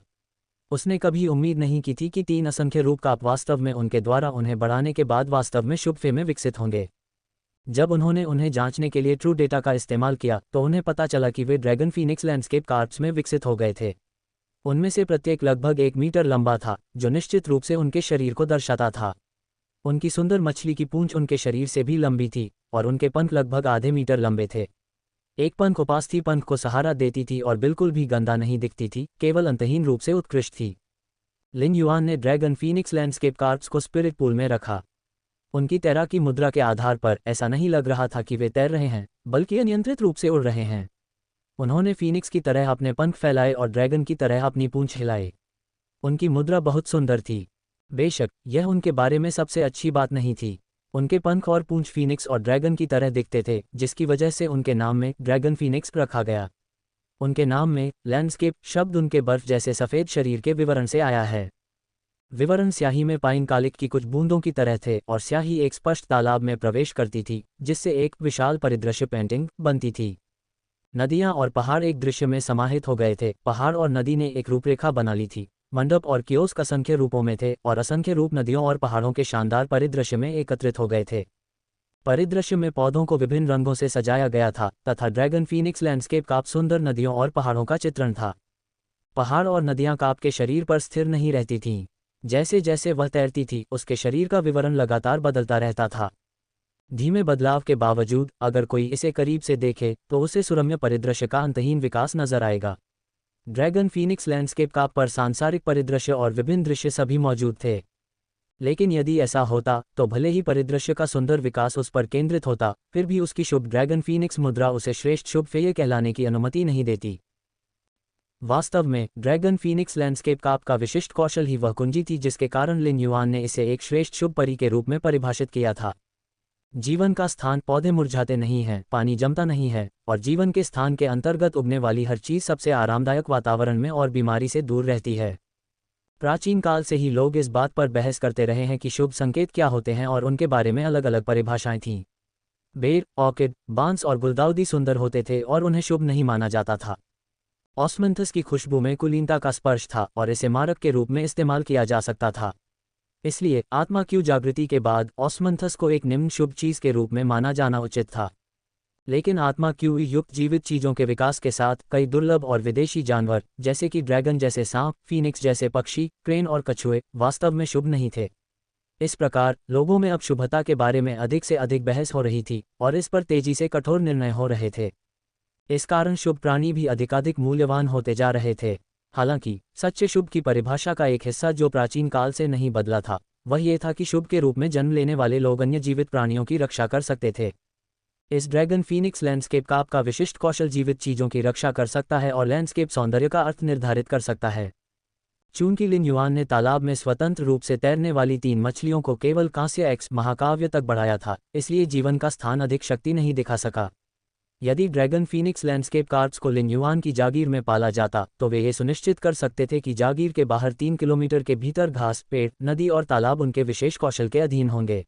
उसने कभी उम्मीद नहीं की थी कि 3 असंख्य रूप काप वास्तव में उनके द्वारा उन्हें बढ़ाने के बाद वास्तव में शुभ फे में विकसित होंगे। जब उन्होंने उन्हें जांचने के लिए ट्रू डेटा का इस्तेमाल किया तो उन्हें पता चला कि वे ड्रैगन फीनिक्स लैंडस्केप कार्प्स में विकसित हो गए थे। उनमें से प्रत्येक लगभग 1 मीटर लंबा था, जो निश्चित रूप से उनके शरीर को दर्शाता था। उनकी सुंदर मछली की पूंछ उनके शरीर से भी लंबी थी और उनके पंख लगभग आधे मीटर लंबे थे। एक पंख उपास्थी पंख को सहारा देती थी और बिल्कुल भी गंदा नहीं दिखती थी, केवल अंतहीन रूप से उत्कृष्ट थी। लिन युआन ने ड्रैगन फीनिक्स लैंडस्केप कार्प्स को स्पिरिट पूल में रखा। उनकी तैराकी मुद्रा के आधार पर ऐसा नहीं लग रहा था कि वे तैर रहे हैं, बल्कि अनियंत्रित रूप से उड़ रहे हैं। उन्होंने फीनिक्स की तरह अपने पंख फैलाए और ड्रैगन की तरह अपनी पूंछ हिलाए। उनकी मुद्रा बहुत सुंदर थी। बेशक यह उनके बारे में सबसे अच्छी बात नहीं थी। उनके पंख और पूंछ फीनिक्स और ड्रैगन की तरह दिखते थे, जिसकी वजह से उनके नाम में ड्रैगन फीनिक्स रखा गया। उनके नाम में लैंडस्केप शब्द उनके बर्फ जैसे सफ़ेद शरीर के विवरण से आया है। विवरण स्याही में पाइन कालिक की कुछ बूंदों की तरह थे और स्याही एक स्पष्ट तालाब में प्रवेश करती थी, जिससे एक विशाल परिदृश्य पेंटिंग बनती थी। नदियां और पहाड़ एक दृश्य में समाहित हो गए थे। पहाड़ और नदी ने एक रूपरेखा बना ली थी। मंडप और कियोस्क असंख्य रूपों में थे और असंख्य रूप नदियों और पहाड़ों के शानदार परिदृश्य में एकत्रित हो गए थे। परिदृश्य में पौधों को विभिन्न रंगों से सजाया गया था तथा ड्रैगन फीनिक्स लैंडस्केप काप सुंदर नदियों और पहाड़ों का चित्रण था। पहाड़ और नदियां काप के शरीर पर स्थिर नहीं रहती थीं। जैसे जैसे वह तैरती थी, उसके शरीर का विवरण लगातार बदलता रहता था। धीमे बदलाव के बावजूद अगर कोई इसे करीब से देखे तो उसे सुरम्य परिदृश्य का अंतहीन विकास नजर आएगा। ड्रैगन फीनिक्स लैंडस्केप का पर सांसारिक परिदृश्य और विभिन्न दृश्य सभी मौजूद थे। लेकिन यदि ऐसा होता तो भले ही परिदृश्य का सुंदर विकास उस पर केंद्रित होता, फिर भी उसकी शुभ ड्रैगन फीनिक्स मुद्रा उसे श्रेष्ठ शुभ फेय कहलाने की अनुमति नहीं देती। वास्तव में ड्रैगन फीनिक्स लैंडस्केप का आपका विशिष्ट कौशल ही वह कुंजी थी जिसके कारण लिन युआन ने इसे एक श्रेष्ठ शुभ परी के रूप में परिभाषित किया था। जीवन का स्थान पौधे मुरझाते नहीं हैं, पानी जमता नहीं है, और जीवन के स्थान के अंतर्गत उगने वाली हर चीज सबसे आरामदायक वातावरण में और बीमारी से दूर रहती है। प्राचीन काल से ही लोग इस बात पर बहस करते रहे हैं कि शुभ संकेत क्या होते हैं और उनके बारे में अलग अलग परिभाषाएं थीं। बेर, ऑर्किड, बांस और गुलदाउदी सुंदर होते थे और उन्हें शुभ नहीं माना जाता था। ऑस्मंथस की खुशबू में कुलीनता का स्पर्श था और इसे मारक के रूप में इस्तेमाल किया जा सकता था। इसलिए आत्मा की जागृति के बाद ऑस्मंथस को एक निम्न शुभ चीज के रूप में माना जाना उचित था। लेकिन आत्मा क्यू युक्त जीवित चीजों के विकास के साथ कई दुर्लभ और विदेशी जानवर जैसे कि ड्रैगन जैसे सांप, फीनिक्स जैसे पक्षी, क्रेन और कछुए वास्तव में शुभ नहीं थे। इस प्रकार लोगों में अब शुभता के बारे में अधिक से अधिक बहस हो रही थी और इस पर तेजी से कठोर निर्णय हो रहे थे। इस कारण शुभ प्राणी भी अधिकाधिक मूल्यवान होते जा रहे थे। हालांकि सच्चे शुभ की परिभाषा का एक हिस्सा जो प्राचीन काल से नहीं बदला था वह ये था कि शुभ के रूप में जन्म लेने वाले लोग अन्य जीवित प्राणियों की रक्षा कर सकते थे। इस ड्रैगन फीनिक्स लैंडस्केप का आपका विशिष्ट कौशल जीवित चीजों की रक्षा कर सकता है और लैंडस्केप सौंदर्य का अर्थ निर्धारित कर सकता है। चूंकि लिन युआन ने तालाब में स्वतंत्र रूप से तैरने वाली 3 मछलियों को केवल कांस्य एक्स महाकाव्य तक बढ़ाया था, इसलिए जीवन का स्थान अधिक शक्ति नहीं दिखा सका। यदि ड्रैगन फीनिक्स लैंडस्केप कार्प्स को लिन युआन की जागीर में पाला जाता तो वे ये सुनिश्चित कर सकते थे कि जागीर के बाहर 3 किलोमीटर के भीतर घास, पेड़, नदी और तालाब उनके विशेष कौशल के अधीन होंगे।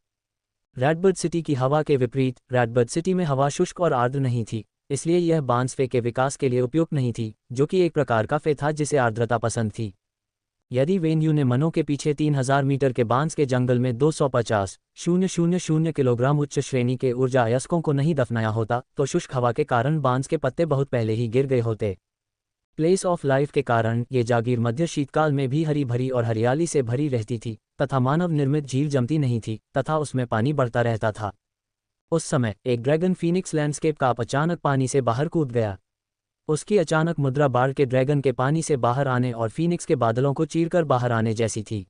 रेडबर्ड सिटी की हवा के विपरीत रेडबर्ड सिटी में हवा शुष्क और आर्द्र नहीं थी, इसलिए यह बांसफे के विकास के लिए उपयुक्त नहीं थी, जो कि एक प्रकार का फे था जिसे आर्द्रता पसंद थी। यदि वेन्यू ने मनो के पीछे 3000 मीटर के बांस के जंगल में 250,000 किलोग्राम उच्च श्रेणी के ऊर्जा अयस्कों को नहीं दफनाया होता तो शुष्क हवा के कारण बांस के पत्ते बहुत पहले ही गिर गए होते। प्लेस ऑफ लाइफ के कारण ये जागीर मध्य शीतकाल में भी हरी भरी और हरियाली से भरी रहती थी तथा मानव निर्मित झील जमती नहीं थी तथा उसमें पानी बढ़ता रहता था। उस समय एक ड्रैगन फीनिक्स लैंडस्केप कार्प अचानक पानी से बाहर कूद गया। उसकी अचानक मुद्रा बाढ़ के ड्रैगन के पानी से बाहर आने और फीनिक्स के बादलों को चीरकर बाहर आने जैसी थी।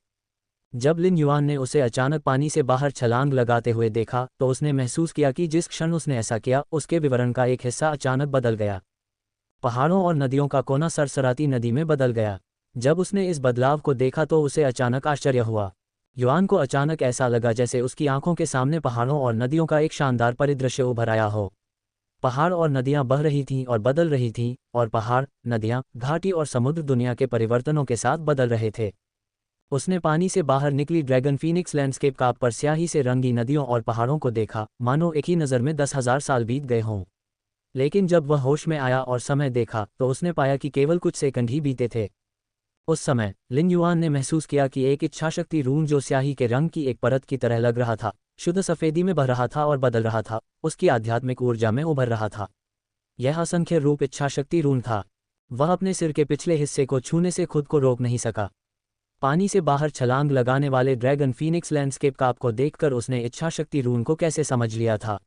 जब लिन युआन ने उसे अचानक पानी से बाहर छलांग लगाते हुए देखा तो उसने महसूस किया कि जिस क्षण उसने ऐसा किया उसके विवरण का एक हिस्सा अचानक बदल गया। पहाड़ों और नदियों का कोना सरसराती नदी में बदल गया। जब उसने इस बदलाव को देखा तो उसे अचानक आश्चर्य हुआ। युआन को अचानक ऐसा लगा जैसे उसकी आंखों के सामने पहाड़ों और नदियों का एक शानदार परिदृश्य उभर आया हो। पहाड़ और नदियां बह रही थीं और बदल रही थीं, और पहाड़, नदियां, घाटी और समुद्र दुनिया के परिवर्तनों के साथ बदल रहे थे। उसने पानी से बाहर निकली ड्रैगन फीनिक्स लैंडस्केप कार्प पर स्याही से रंगी नदियों और पहाड़ों को देखा, मानो एक ही नज़र में 10,000 साल बीत गए हों। लेकिन जब वह होश में आया और समय देखा तो उसने पाया कि केवल कुछ सेकंड ही बीते थे। उस समय लिन युआन ने महसूस किया कि एक इच्छाशक्ति रून जो स्याही के रंग की एक परत की तरह लग रहा था, शुद्ध सफेदी में बह रहा था और बदल रहा था, उसकी आध्यात्मिक ऊर्जा में उभर रहा था। यह असंख्य रूप इच्छाशक्ति रून था। वह अपने सिर के पिछले हिस्से को छूने से खुद को रोक नहीं सका। पानी से बाहर छलांग लगाने वाले ड्रैगन फीनिक्स लैंडस्केप कार्प को देखकर उसने इच्छाशक्ति रून को कैसे समझ लिया था।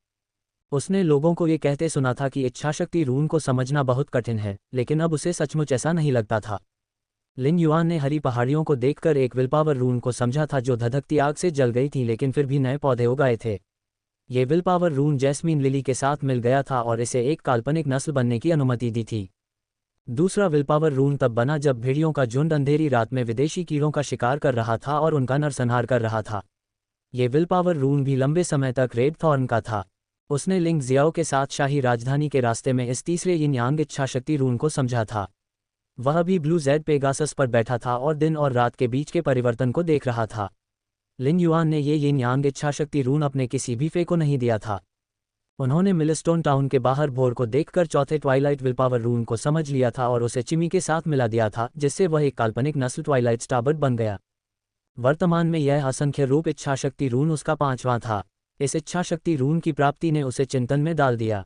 उसने लोगों को ये कहते सुना था कि इच्छाशक्ति रून को समझना बहुत कठिन है, लेकिन अब उसे सचमुच ऐसा नहीं लगता था। लिन युआन ने हरी पहाड़ियों को देखकर एक विलपावर रून को समझा था जो धधकती आग से जल गई थी लेकिन फिर भी नए पौधे उगाए थे। ये विलपावर रून जैस्मीन लिली के साथ मिल गया था और इसे एक काल्पनिक नस्ल बनने की अनुमति दी थी। दूसरा विलपावर रून तब बना जब भेड़ियों का झुंड अंधेरी रात में विदेशी कीड़ों का शिकार कर रहा था और उनका नरसंहार कर रहा था। ये विलपावर रून भी लंबे समय तक रेड थॉर्न का था। उसने लिंग जियाओ के साथ शाही राजधानी के रास्ते में इस तीसरे यिन यांग इच्छाशक्ति रून को समझा था। वह भी ब्लू जेड पेगासस पर बैठा था और दिन और रात के बीच के परिवर्तन को देख रहा था। लिन युआन ने ये यिन यांग इच्छाशक्ति रून अपने किसी भी फे को नहीं दिया था। उन्होंने मिलस्टोन टाउन के बाहर भोर को देखकर चौथे ट्वाइलाइट विलपावर रून को समझ लिया था और उसे चिमी के साथ मिला दिया था, जिससे वह एक काल्पनिक नस्ल ट्वाइलाइट स्टारबर्ड बन गया। वर्तमान में यह असंख्य रूप इच्छाशक्ति रून उसका 5वां था। इस इच्छाशक्ति रून की प्राप्ति ने उसे चिंतन में डाल दिया।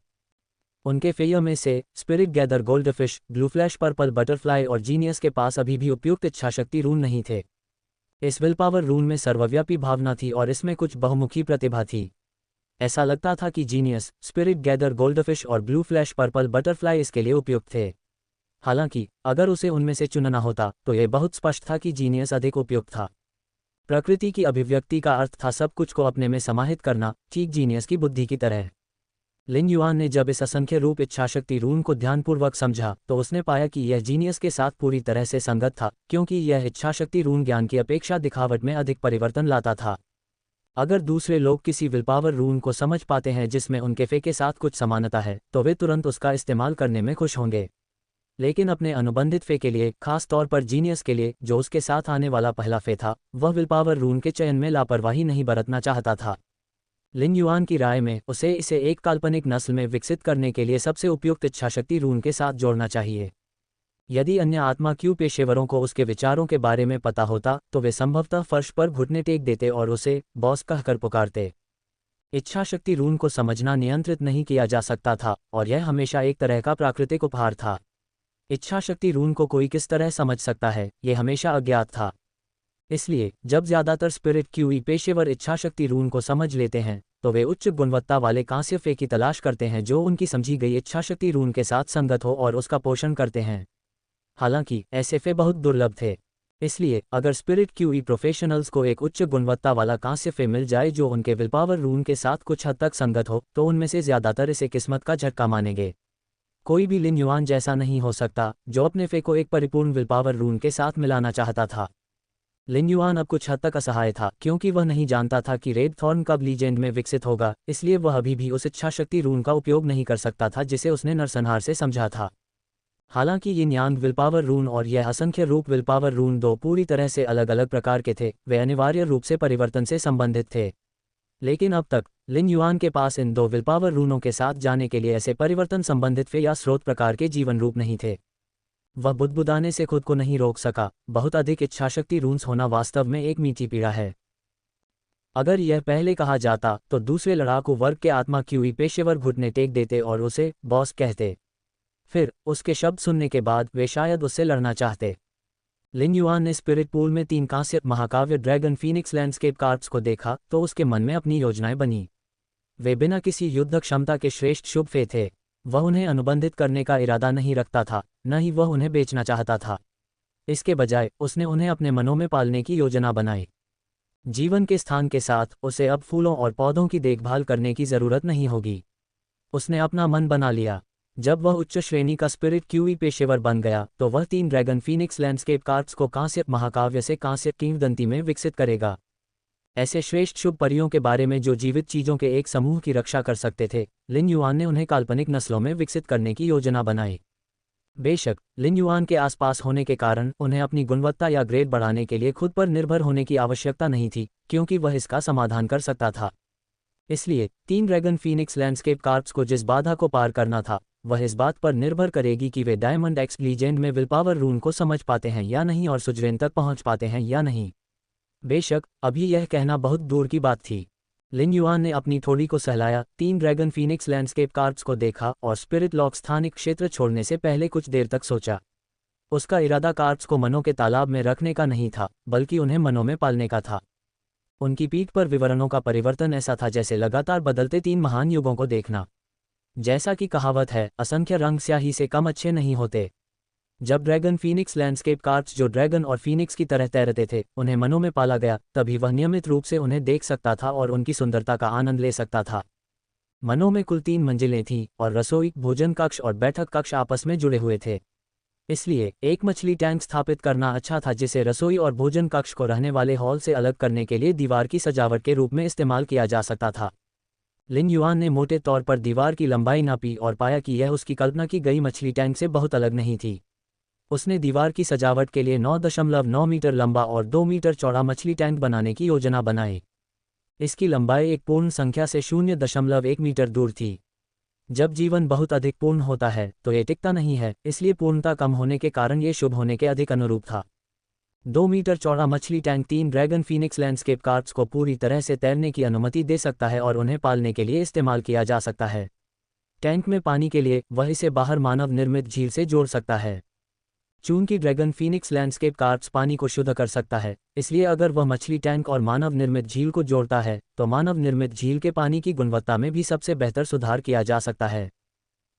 उनके फेयर में से spirit gather goldfish, blue flash purple butterfly और जीनियस के पास अभी भी उपयुक्त इच्छाशक्ति रून नहीं थे। इस विलपावर रून में सर्वव्यापी भावना थी और इसमें कुछ बहुमुखी प्रतिभा थी। ऐसा लगता था कि जीनियस, स्पिरिट गैदर गोल्डफिश और ब्लू फ्लैश पर्पल बटरफ्लाई इसके लिए उपयुक्त थे। हालांकि अगर उसे उनमें से चुनना होता तो यह बहुत स्पष्ट था कि जीनियस अधिक उपयुक्त था। प्रकृति की अभिव्यक्ति का अर्थ था सब कुछ को अपने में समाहित करना, ठीक जीनियस की बुद्धि की तरह। लिन युआन ने जब इस असंख्य रूप इच्छाशक्ति रून को ध्यानपूर्वक समझा तो उसने पाया कि यह जीनियस के साथ पूरी तरह से संगत था, क्योंकि यह इच्छाशक्ति रून ज्ञान की अपेक्षा दिखावट में अधिक परिवर्तन लाता था। अगर दूसरे लोग किसी विलपावर रून को समझ पाते हैं जिसमें उनके फे के साथ कुछ समानता है तो वे तुरंत उसका इस्तेमाल करने में खुश होंगे। लेकिन अपने अनुबंधित फे के लिए, खास तौर पर जीनियस के लिए जो उसके साथ आने वाला पहला फे था, वह विलपावर रून के चयन में लापरवाही नहीं बरतना चाहता था। लिन युआन की राय में उसे इसे एक काल्पनिक नस्ल में विकसित करने के लिए सबसे उपयुक्त इच्छाशक्ति रून के साथ जोड़ना चाहिए। यदि अन्य आत्मा क्यू पेशेवरों को उसके विचारों के बारे में पता होता तो वे संभवतः फर्श पर घुटने टेक देते और उसे बॉस कहकर पुकारते। इच्छाशक्ति रून को समझना नियंत्रित नहीं किया जा सकता था और यह हमेशा एक तरह का प्राकृतिक उपहार था। इच्छाशक्ति रून को कोई किस तरह समझ सकता है, यह हमेशा अज्ञात था। इसलिए जब ज्यादातर स्पिरिट क्यूई पेशेवर इच्छाशक्ति रून को समझ लेते हैं तो वे उच्च गुणवत्ता वाले कांस्य फे की तलाश करते हैं जो उनकी समझी गई इच्छाशक्ति रून के साथ संगत हो और उसका पोषण करते हैं। हालांकि ऐसे फे बहुत दुर्लभ थे। इसलिए अगर स्पिरिट क्यूई प्रोफेशनल्स को एक उच्च गुणवत्ता वाला कांस्य फे मिल जाए जो उनके विलपावर रून के साथ कुछ हद तक संगत हो तो उनमें से ज्यादातर इसे किस्मत का झटका मानेंगे। कोई भी लिन युआन जैसा नहीं हो सकता जो अपने फे को एक परिपूर्ण विलपावर रून के साथ मिलाना चाहता था। लिन युआन अब कुछ हद तक असहाय था क्योंकि वह नहीं जानता था कि रेड थॉर्न कब लीजेंड में विकसित होगा, इसलिए वह अभी भी उस इच्छाशक्ति रून का उपयोग नहीं कर सकता था जिसे उसने नरसंहार से समझा था। हालांकि यिन यांग विलपावर रून और यह असंख्य रूप विलपावर रून दो पूरी तरह से अलग अलग प्रकार के थे, वे अनिवार्य रूप से परिवर्तन से संबंधित थे। लेकिन अब तक लिन युआन के पास इन दो विलपावर रूनों के साथ जाने के लिए ऐसे परिवर्तन संबंधित फे या स्रोत प्रकार के जीवन रूप नहीं थे। वह बुदबुदाने से खुद को नहीं रोक सका। बहुत अधिक इच्छाशक्ति रून्स होना वास्तव में एक मीठी पीड़ा है। अगर यह पहले कहा जाता तो दूसरे लड़ाकू वर्ग के आत्मा क्यूई पेशेवर घुटने टेक देते और उसे बॉस कहते। फिर उसके शब्द सुनने के बाद वे शायद उससे लड़ना चाहते। लिन युआन ने स्पिरिट पूल में 3 कांस्य महाकाव्य ड्रैगन फीनिक्स लैंडस्केप कार्प्स को देखा तो उसके मन में अपनी योजनाएं बनी। वे बिना किसी युद्ध क्षमता के श्रेष्ठ शुभ फे थे। वह उन्हें अनुबंधित करने का इरादा नहीं रखता था, न ही वह उन्हें बेचना चाहता था। इसके बजाय उसने उन्हें अपने मनों में पालने की योजना बनाई। जीवन के स्थान के साथ उसे अब फूलों और पौधों की देखभाल करने की जरूरत नहीं होगी। उसने अपना मन बना लिया। जब वह उच्च श्रेणी का स्पिरिट क्यूई पेशेवर बन गया तो वह 3 ड्रैगन फीनिक्स लैंडस्केप कार्प्स को कांस्य महाकाव्य से कांस्य किंवदंती में विकसित करेगा। ऐसे श्रेष्ठ शुभ परियों के बारे में जो जीवित चीजों के एक समूह की रक्षा कर सकते थे, लिन युआन ने उन्हें काल्पनिक नस्लों में विकसित करने की योजना बनाई। बेशक लिन युआन के आसपास होने के कारण उन्हें अपनी गुणवत्ता या ग्रेड बढ़ाने के लिए खुद पर निर्भर होने की आवश्यकता नहीं थी, क्योंकि वह इसका समाधान कर सकता था। इसलिए 3 ड्रैगन फीनिक्स लैंडस्केप कार्प्स को जिस बाधा को पार करना था वह इस बात पर निर्भर करेगी कि वे डायमंड एक्स लीजेंड में विलपावर रून को समझ पाते हैं या नहीं और सुजरेन तक पहुंच पाते हैं या नहीं। बेशक अभी यह कहना बहुत दूर की बात थी। लिन युआन ने अपनी थोड़ी को सहलाया, 3 ड्रैगन फीनिक्स लैंडस्केप कार्प्स को देखा और स्पिरिट लॉक स्थानिक क्षेत्र छोड़ने से पहले कुछ देर तक सोचा। उसका इरादा कार्प्स को मनों के तालाब में रखने का नहीं था, बल्कि उन्हें मनों में पालने का था। उनकी पीठ पर विवरणों का परिवर्तन ऐसा था जैसे लगातार बदलते 3 महान युगों को देखना। जैसा कि कहावत है, असंख्य रंग स्याही से कम अच्छे नहीं होते। जब ड्रैगन फीनिक्स लैंडस्केप कार्प्स जो ड्रैगन और फीनिक्स की तरह तैरते थे उन्हें मनों में पाला गया, तभी वह नियमित रूप से उन्हें देख सकता था और उनकी सुंदरता का आनंद ले सकता था। मनों में कुल 3 मंजिलें थीं और रसोई, भोजन कक्ष और बैठक कक्ष आपस में जुड़े हुए थे। इसलिए एक मछली टैंक स्थापित करना अच्छा था जिसे रसोई और भोजन कक्ष को रहने वाले हॉल से अलग करने के लिए दीवार की सजावट के रूप में इस्तेमाल किया जा सकता था। लिन युआन ने मोटे तौर पर दीवार की लंबाई नापी और पाया कि यह उसकी कल्पना की गई मछली टैंक से बहुत अलग नहीं थी। उसने दीवार की सजावट के लिए 9.9 मीटर लंबा और 2 मीटर चौड़ा मछली टैंक बनाने की योजना बनाई। इसकी लंबाई एक पूर्ण संख्या से 0.1 मीटर दूर थी। जब जीवन बहुत अधिक पूर्ण होता है तो ये टिकता नहीं है, इसलिए पूर्णता कम होने के कारण ये शुभ होने के अधिक अनुरूप था। 2 मीटर चौड़ा मछली tank 3 dragon Phoenix landscape carps को पूरी तरह से तैरने की अनुमति दे सकता है और उन्हें पालने के लिए इस्तेमाल किया जा सकता है। टैंक में पानी के लिए वह इसे बाहर मानव निर्मित झील से जोड़ सकता है। चूंकि ड्रैगन फीनिक्स लैंडस्केप कार्प्स पानी को शुद्ध कर सकता है, इसलिए अगर वह मछली टैंक और मानव निर्मित झील को जोड़ता है तो मानव निर्मित झील के पानी की गुणवत्ता में भी सबसे बेहतर सुधार किया जा सकता है।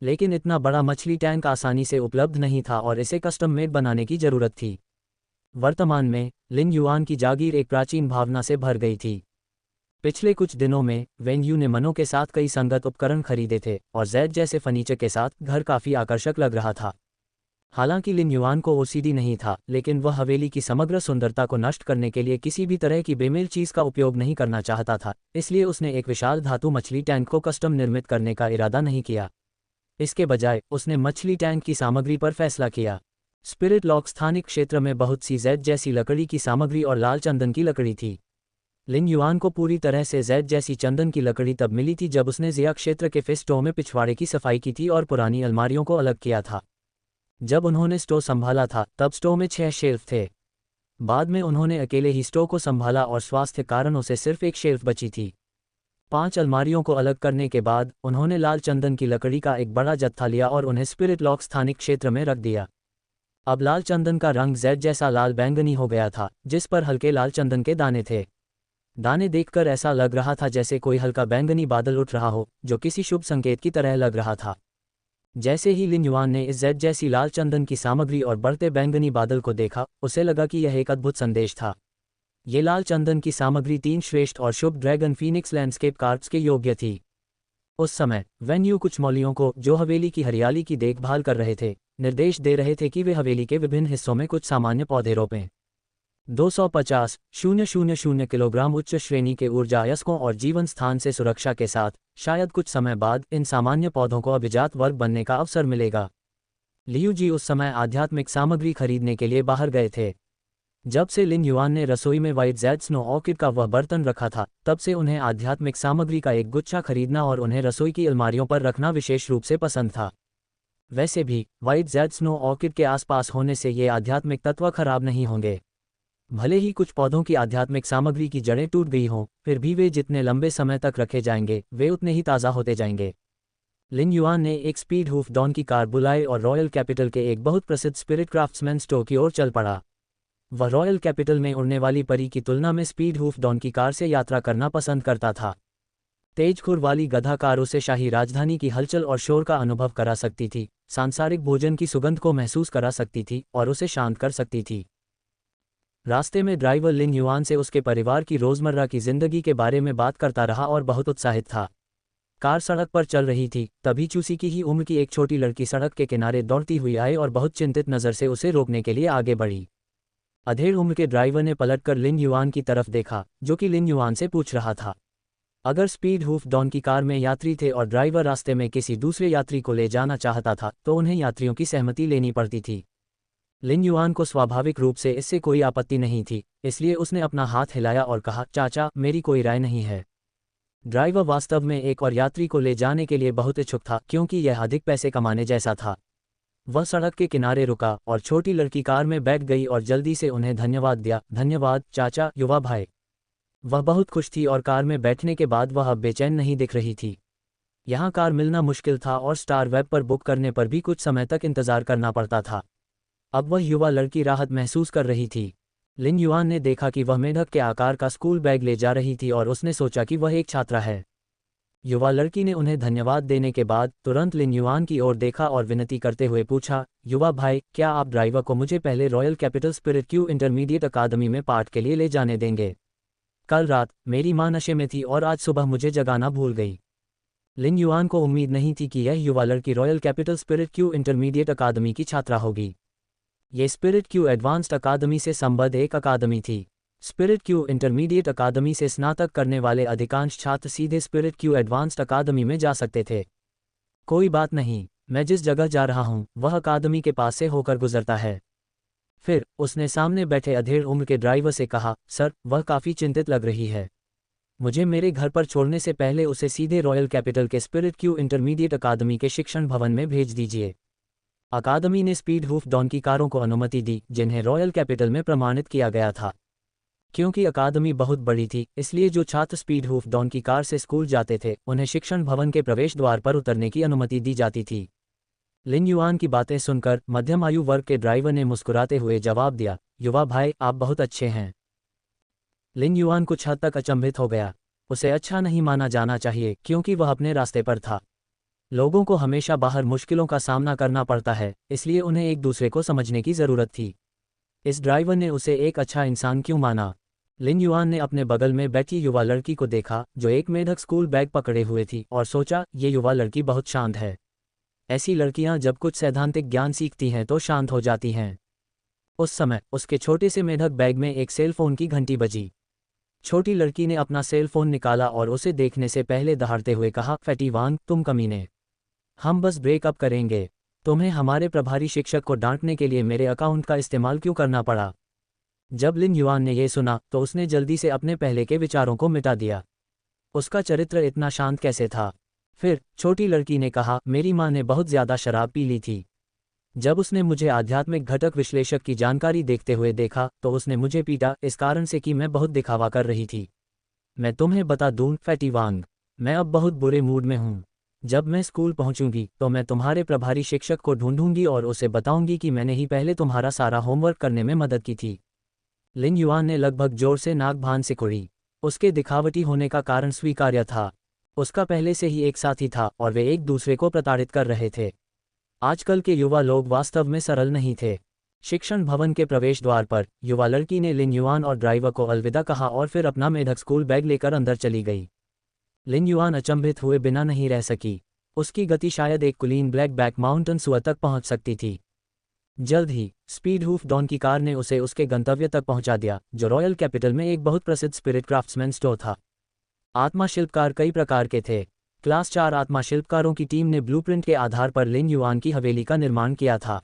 लेकिन इतना बड़ा मछली टैंक आसानी से उपलब्ध नहीं था और इसे कस्टम मेड बनाने की जरूरत थी। वर्तमान में लिन युआन की जागीर एक प्राचीन भावना से भर गई थी। पिछले कुछ दिनों में वेन यू ने मनो के साथ कई संगत उपकरण खरीदे थे और जेड जैसे फर्नीचर के साथ घर काफ़ी आकर्षक लग रहा था। हालांकि लिन युआन को ओसीडी नहीं था, लेकिन वह हवेली की समग्र सुंदरता को नष्ट करने के लिए किसी भी तरह की बेमेल चीज़ का उपयोग नहीं करना चाहता था, इसलिए उसने एक विशाल धातु मछली टैंक को कस्टम निर्मित करने का इरादा नहीं किया। इसके बजाय उसने मछली टैंक की सामग्री पर फैसला किया। स्पिरिट लॉक स्थानिक क्षेत्र में बहुत सी जेड जैसी लकड़ी की सामग्री और लाल चंदन की लकड़ी थी। लिन युआन को पूरी तरह से जेड जैसी चंदन की लकड़ी तब मिली थी जब उसने जिया क्षेत्र के फिश स्टोर में पिछवाड़े की सफाई की थी और पुरानी अलमारियों को अलग किया था। जब उन्होंने स्टोर संभाला था तब स्टोर में 6 शेल्फ थे। बाद में उन्होंने अकेले ही स्टोर को संभाला और स्वास्थ्य कारणों से सिर्फ एक शेल्फ बची थी। 5 अलमारियों को अलग करने के बाद उन्होंने लाल चंदन की लकड़ी का एक बड़ा जत्था लिया और उन्हें स्पिरिट लॉक स्थानिक क्षेत्र में रख दिया। अब लाल चंदन का रंग जेड जैसा लाल बैंगनी हो गया था, जिस पर हल्के लाल चंदन के दाने थे। दाने देखकर ऐसा लग रहा था जैसे कोई हल्का बैंगनी बादल उठ रहा हो, जो किसी शुभ संकेत की तरह लग रहा था। जैसे ही लिन युआन ने इस जेड जैसी लाल चंदन की सामग्री और बढ़ते बैंगनी बादल को देखा, उसे लगा कि यह एक अद्भुत संदेश था। ये लाल चंदन की सामग्री 3 श्रेष्ठ और शुभ ड्रैगन फीनिक्स लैंडस्केप कार्प्स के योग्य थी। उस समय वेन यू कुछ मौलियों को, जो हवेली की हरियाली की देखभाल कर रहे थे, निर्देश दे रहे थे कि वे हवेली के विभिन्न हिस्सों में कुछ सामान्य पौधे रोपें। 250,000 किलोग्राम उच्च श्रेणी के ऊर्जा अयस्कों और जीवन स्थान से सुरक्षा के साथ शायद कुछ समय बाद इन सामान्य पौधों को अभिजात वर्ग बनने का अवसर मिलेगा। लियू जी उस समय आध्यात्मिक सामग्री खरीदने के लिए बाहर गए थे। जब से लिन युआन ने रसोई में व्हाइट जेड स्नो ऑर्किड का वह बर्तन रखा था, तब से उन्हें आध्यात्मिक सामग्री का एक गुच्छा खरीदना और उन्हें रसोई की अलमारियों पर रखना विशेष रूप से पसंद था। वैसे भी व्हाइट जेड स्नो ऑर्किड के आसपास होने से ये आध्यात्मिक तत्व खराब नहीं होंगे। भले ही कुछ पौधों की आध्यात्मिक सामग्री की जड़ें टूट गई हों, फिर भी वे जितने लंबे समय तक रखे जाएंगे वे उतने ही ताज़ा होते जाएंगे। लिन युआन ने एक स्पीड हूफ डॉन की कार बुलाई और रॉयल कैपिटल के एक बहुत प्रसिद्ध स्पिरिट क्राफ्ट्समैन स्टोर की ओर चल पड़ा। वह रॉयल कैपिटल में उड़ने वाली परी की तुलना में स्पीड हूफ डॉन की कार से यात्रा करना पसंद करता था। तेज खुर वाली गधा कार उसे शाही राजधानी की हलचल और शोर का अनुभव करा सकती थी, सांसारिक भोजन की सुगंध को महसूस करा सकती थी और उसे शांत कर सकती थी। रास्ते में ड्राइवर लिन युआन से उसके परिवार की रोजमर्रा की जिंदगी के बारे में बात करता रहा और बहुत उत्साहित था। कार सड़क पर चल रही थी, तभी चूसी की ही उम्र की एक छोटी लड़की सड़क के किनारे दौड़ती हुई आई और बहुत चिंतित नज़र से उसे रोकने के लिए आगे बढ़ी। अधेड़ उम्र के ड्राइवर ने पलटकर लिन युआन की तरफ देखा, जो कि लिन युआन से पूछ रहा था। अगर स्पीड हूफ डॉन की कार में यात्री थे और ड्राइवर रास्ते में किसी दूसरे यात्री को ले जाना चाहता था, तो उन्हें यात्रियों की सहमति लेनी पड़ती थी। लिन युआन को स्वाभाविक रूप से इससे कोई आपत्ति नहीं थी, इसलिए उसने अपना हाथ हिलाया और कहा, चाचा, मेरी कोई राय नहीं है। ड्राइवर वास्तव में एक और यात्री को ले जाने के लिए बहुत इच्छुक था, क्योंकि यह अधिक पैसे कमाने जैसा था। वह सड़क के किनारे रुका और छोटी लड़की कार में बैठ गई और जल्दी से उन्हें धन्यवाद दिया। धन्यवाद चाचा, युवा भाई। वह बहुत खुश थी और कार में बैठने के बाद वह अब बेचैन नहीं दिख रही थी। यहाँ कार मिलना मुश्किल था और स्टार वेब पर बुक करने पर भी कुछ समय तक इंतजार करना पड़ता था। अब वह युवा लड़की राहत महसूस कर रही थी। लिन युआन ने देखा कि वह मेढक के आकार का स्कूल बैग ले जा रही थी और उसने सोचा कि वह एक छात्रा है। युवा लड़की ने उन्हें धन्यवाद देने के बाद तुरंत लिन युआन की ओर देखा और विनती करते हुए पूछा, युवा भाई, क्या आप ड्राइवर को मुझे पहले royal capital spirit Q intermediate academy में पाठ के लिए ले जाने देंगे? कल रात मेरी मां नशे में थी और आज सुबह मुझे जगाना भूल गई। लिन युआन को उम्मीद नहीं थी कि यह युवा लड़की royal capital spirit Q intermediate academy की छात्रा होगी। ये स्पिरिट क्यू एडवांस्ड अकादमी से संबद्ध एक अकादमी थी। स्पिरिट क्यू इंटरमीडिएट अकादमी से स्नातक करने वाले अधिकांश छात्र सीधे स्पिरिट क्यू एडवांस्ड अकादमी में जा सकते थे। कोई बात नहीं, मैं जिस जगह जा रहा हूँ वह अकादमी के पास से होकर गुजरता है। फिर उसने सामने बैठे अधेड़ उम्र के ड्राइवर से कहा, सर, वह काफ़ी चिंतित लग रही है। मुझे मेरे घर पर छोड़ने से पहले उसे सीधे रॉयल कैपिटल के स्पिरिट क्यू इंटरमीडिएट अकादमी के शिक्षण भवन में भेज दीजिए। अकादमी ने स्पीड हूफ डॉन की कारों को अनुमति दी, जिन्हें रॉयल कैपिटल में प्रमाणित किया गया था। क्योंकि अकादमी बहुत बड़ी थी, इसलिए जो छात्र स्पीड हूफ डॉन की कार से स्कूल जाते थे उन्हें शिक्षण भवन के प्रवेश द्वार पर उतरने की अनुमति दी जाती थी। लिन युआन की बातें सुनकर मध्यम आयु वर्ग के ड्राइवर ने मुस्कुराते हुए जवाब दिया, युवा भाई, आप बहुत अच्छे हैं। लिन युआन कुछ हद तक अचंभित हो गया। उसे अच्छा नहीं माना जाना चाहिए क्योंकि वह अपने रास्ते पर था, लोगों को हमेशा बाहर मुश्किलों का सामना करना पड़ता है, इसलिए उन्हें एक दूसरे को समझने की ज़रूरत थी। इस ड्राइवर ने उसे एक अच्छा इंसान क्यों माना? लिन युआन ने अपने बगल में बैठी युवा लड़की को देखा जो एक मेढक स्कूल बैग पकड़े हुए थी और सोचा, ये युवा लड़की बहुत शांत है। ऐसी लड़कियां जब कुछ सैद्धांतिक ज्ञान सीखती हैं तो शांत हो जाती हैं। उस समय उसके छोटे से मेढक बैग में एक सेल फोन की घंटी बजी। छोटी लड़की ने अपना सेल फोन निकाला और उसे देखने से पहले दहाड़ते हुए कहा, फैटी वांग, तुम कमीने। हम बस ब्रेकअप करेंगे। तुम्हें हमारे प्रभारी शिक्षक को डांटने के लिए मेरे अकाउंट का इस्तेमाल क्यों करना पड़ा? जब लिन युआन ने यह सुना तो उसने जल्दी से अपने पहले के विचारों को मिटा दिया। उसका चरित्र इतना शांत कैसे था? फिर छोटी लड़की ने कहा, मेरी माँ ने बहुत ज़्यादा शराब पी ली थी। जब उसने मुझे आध्यात्मिक घटक विश्लेषक की जानकारी देखते हुए देखा तो उसने मुझे पीटा, इस कारण से कि मैं बहुत दिखावा कर रही थी। मैं तुम्हें बता दूं, फैटी वांग, मैं अब बहुत बुरे मूड में हूँ। जब मैं स्कूल पहुंचूंगी तो मैं तुम्हारे प्रभारी शिक्षक को ढूंढूंगी और उसे बताऊंगी कि मैंने ही पहले तुम्हारा सारा होमवर्क करने में मदद की थी। लिन युआन ने लगभग जोर से नाक भान सिकुड़ी। उसके दिखावटी होने का कारण स्वीकार्य था। उसका पहले से ही एक साथी था और वे एक दूसरे को प्रताड़ित कर रहे थे। आजकल के युवा लोग वास्तव में सरल नहीं थे। शिक्षण भवन के प्रवेश द्वार पर युवा लड़की ने लिन युआन और ड्राइवर को अलविदा कहा और फिर अपना मेढक स्कूल बैग लेकर अंदर चली गई। लिन युआन अचंभित हुए बिना नहीं रह सकी। उसकी गति शायद एक कुलीन ब्लैक बैक माउंटेन सुअर तक पहुंच सकती थी। जल्द ही स्पीड हूफ डॉन की कार ने उसे उसके गंतव्य तक पहुंचा दिया, जो रॉयल कैपिटल में एक बहुत प्रसिद्ध स्पिरिट क्राफ्ट्समैन स्टोर था। आत्मा शिल्पकार कई प्रकार के थे। क्लास 4 आत्मा शिल्पकारों की टीम ने ब्लूप्रिंट के आधार पर लिन युआन की हवेली का निर्माण किया था।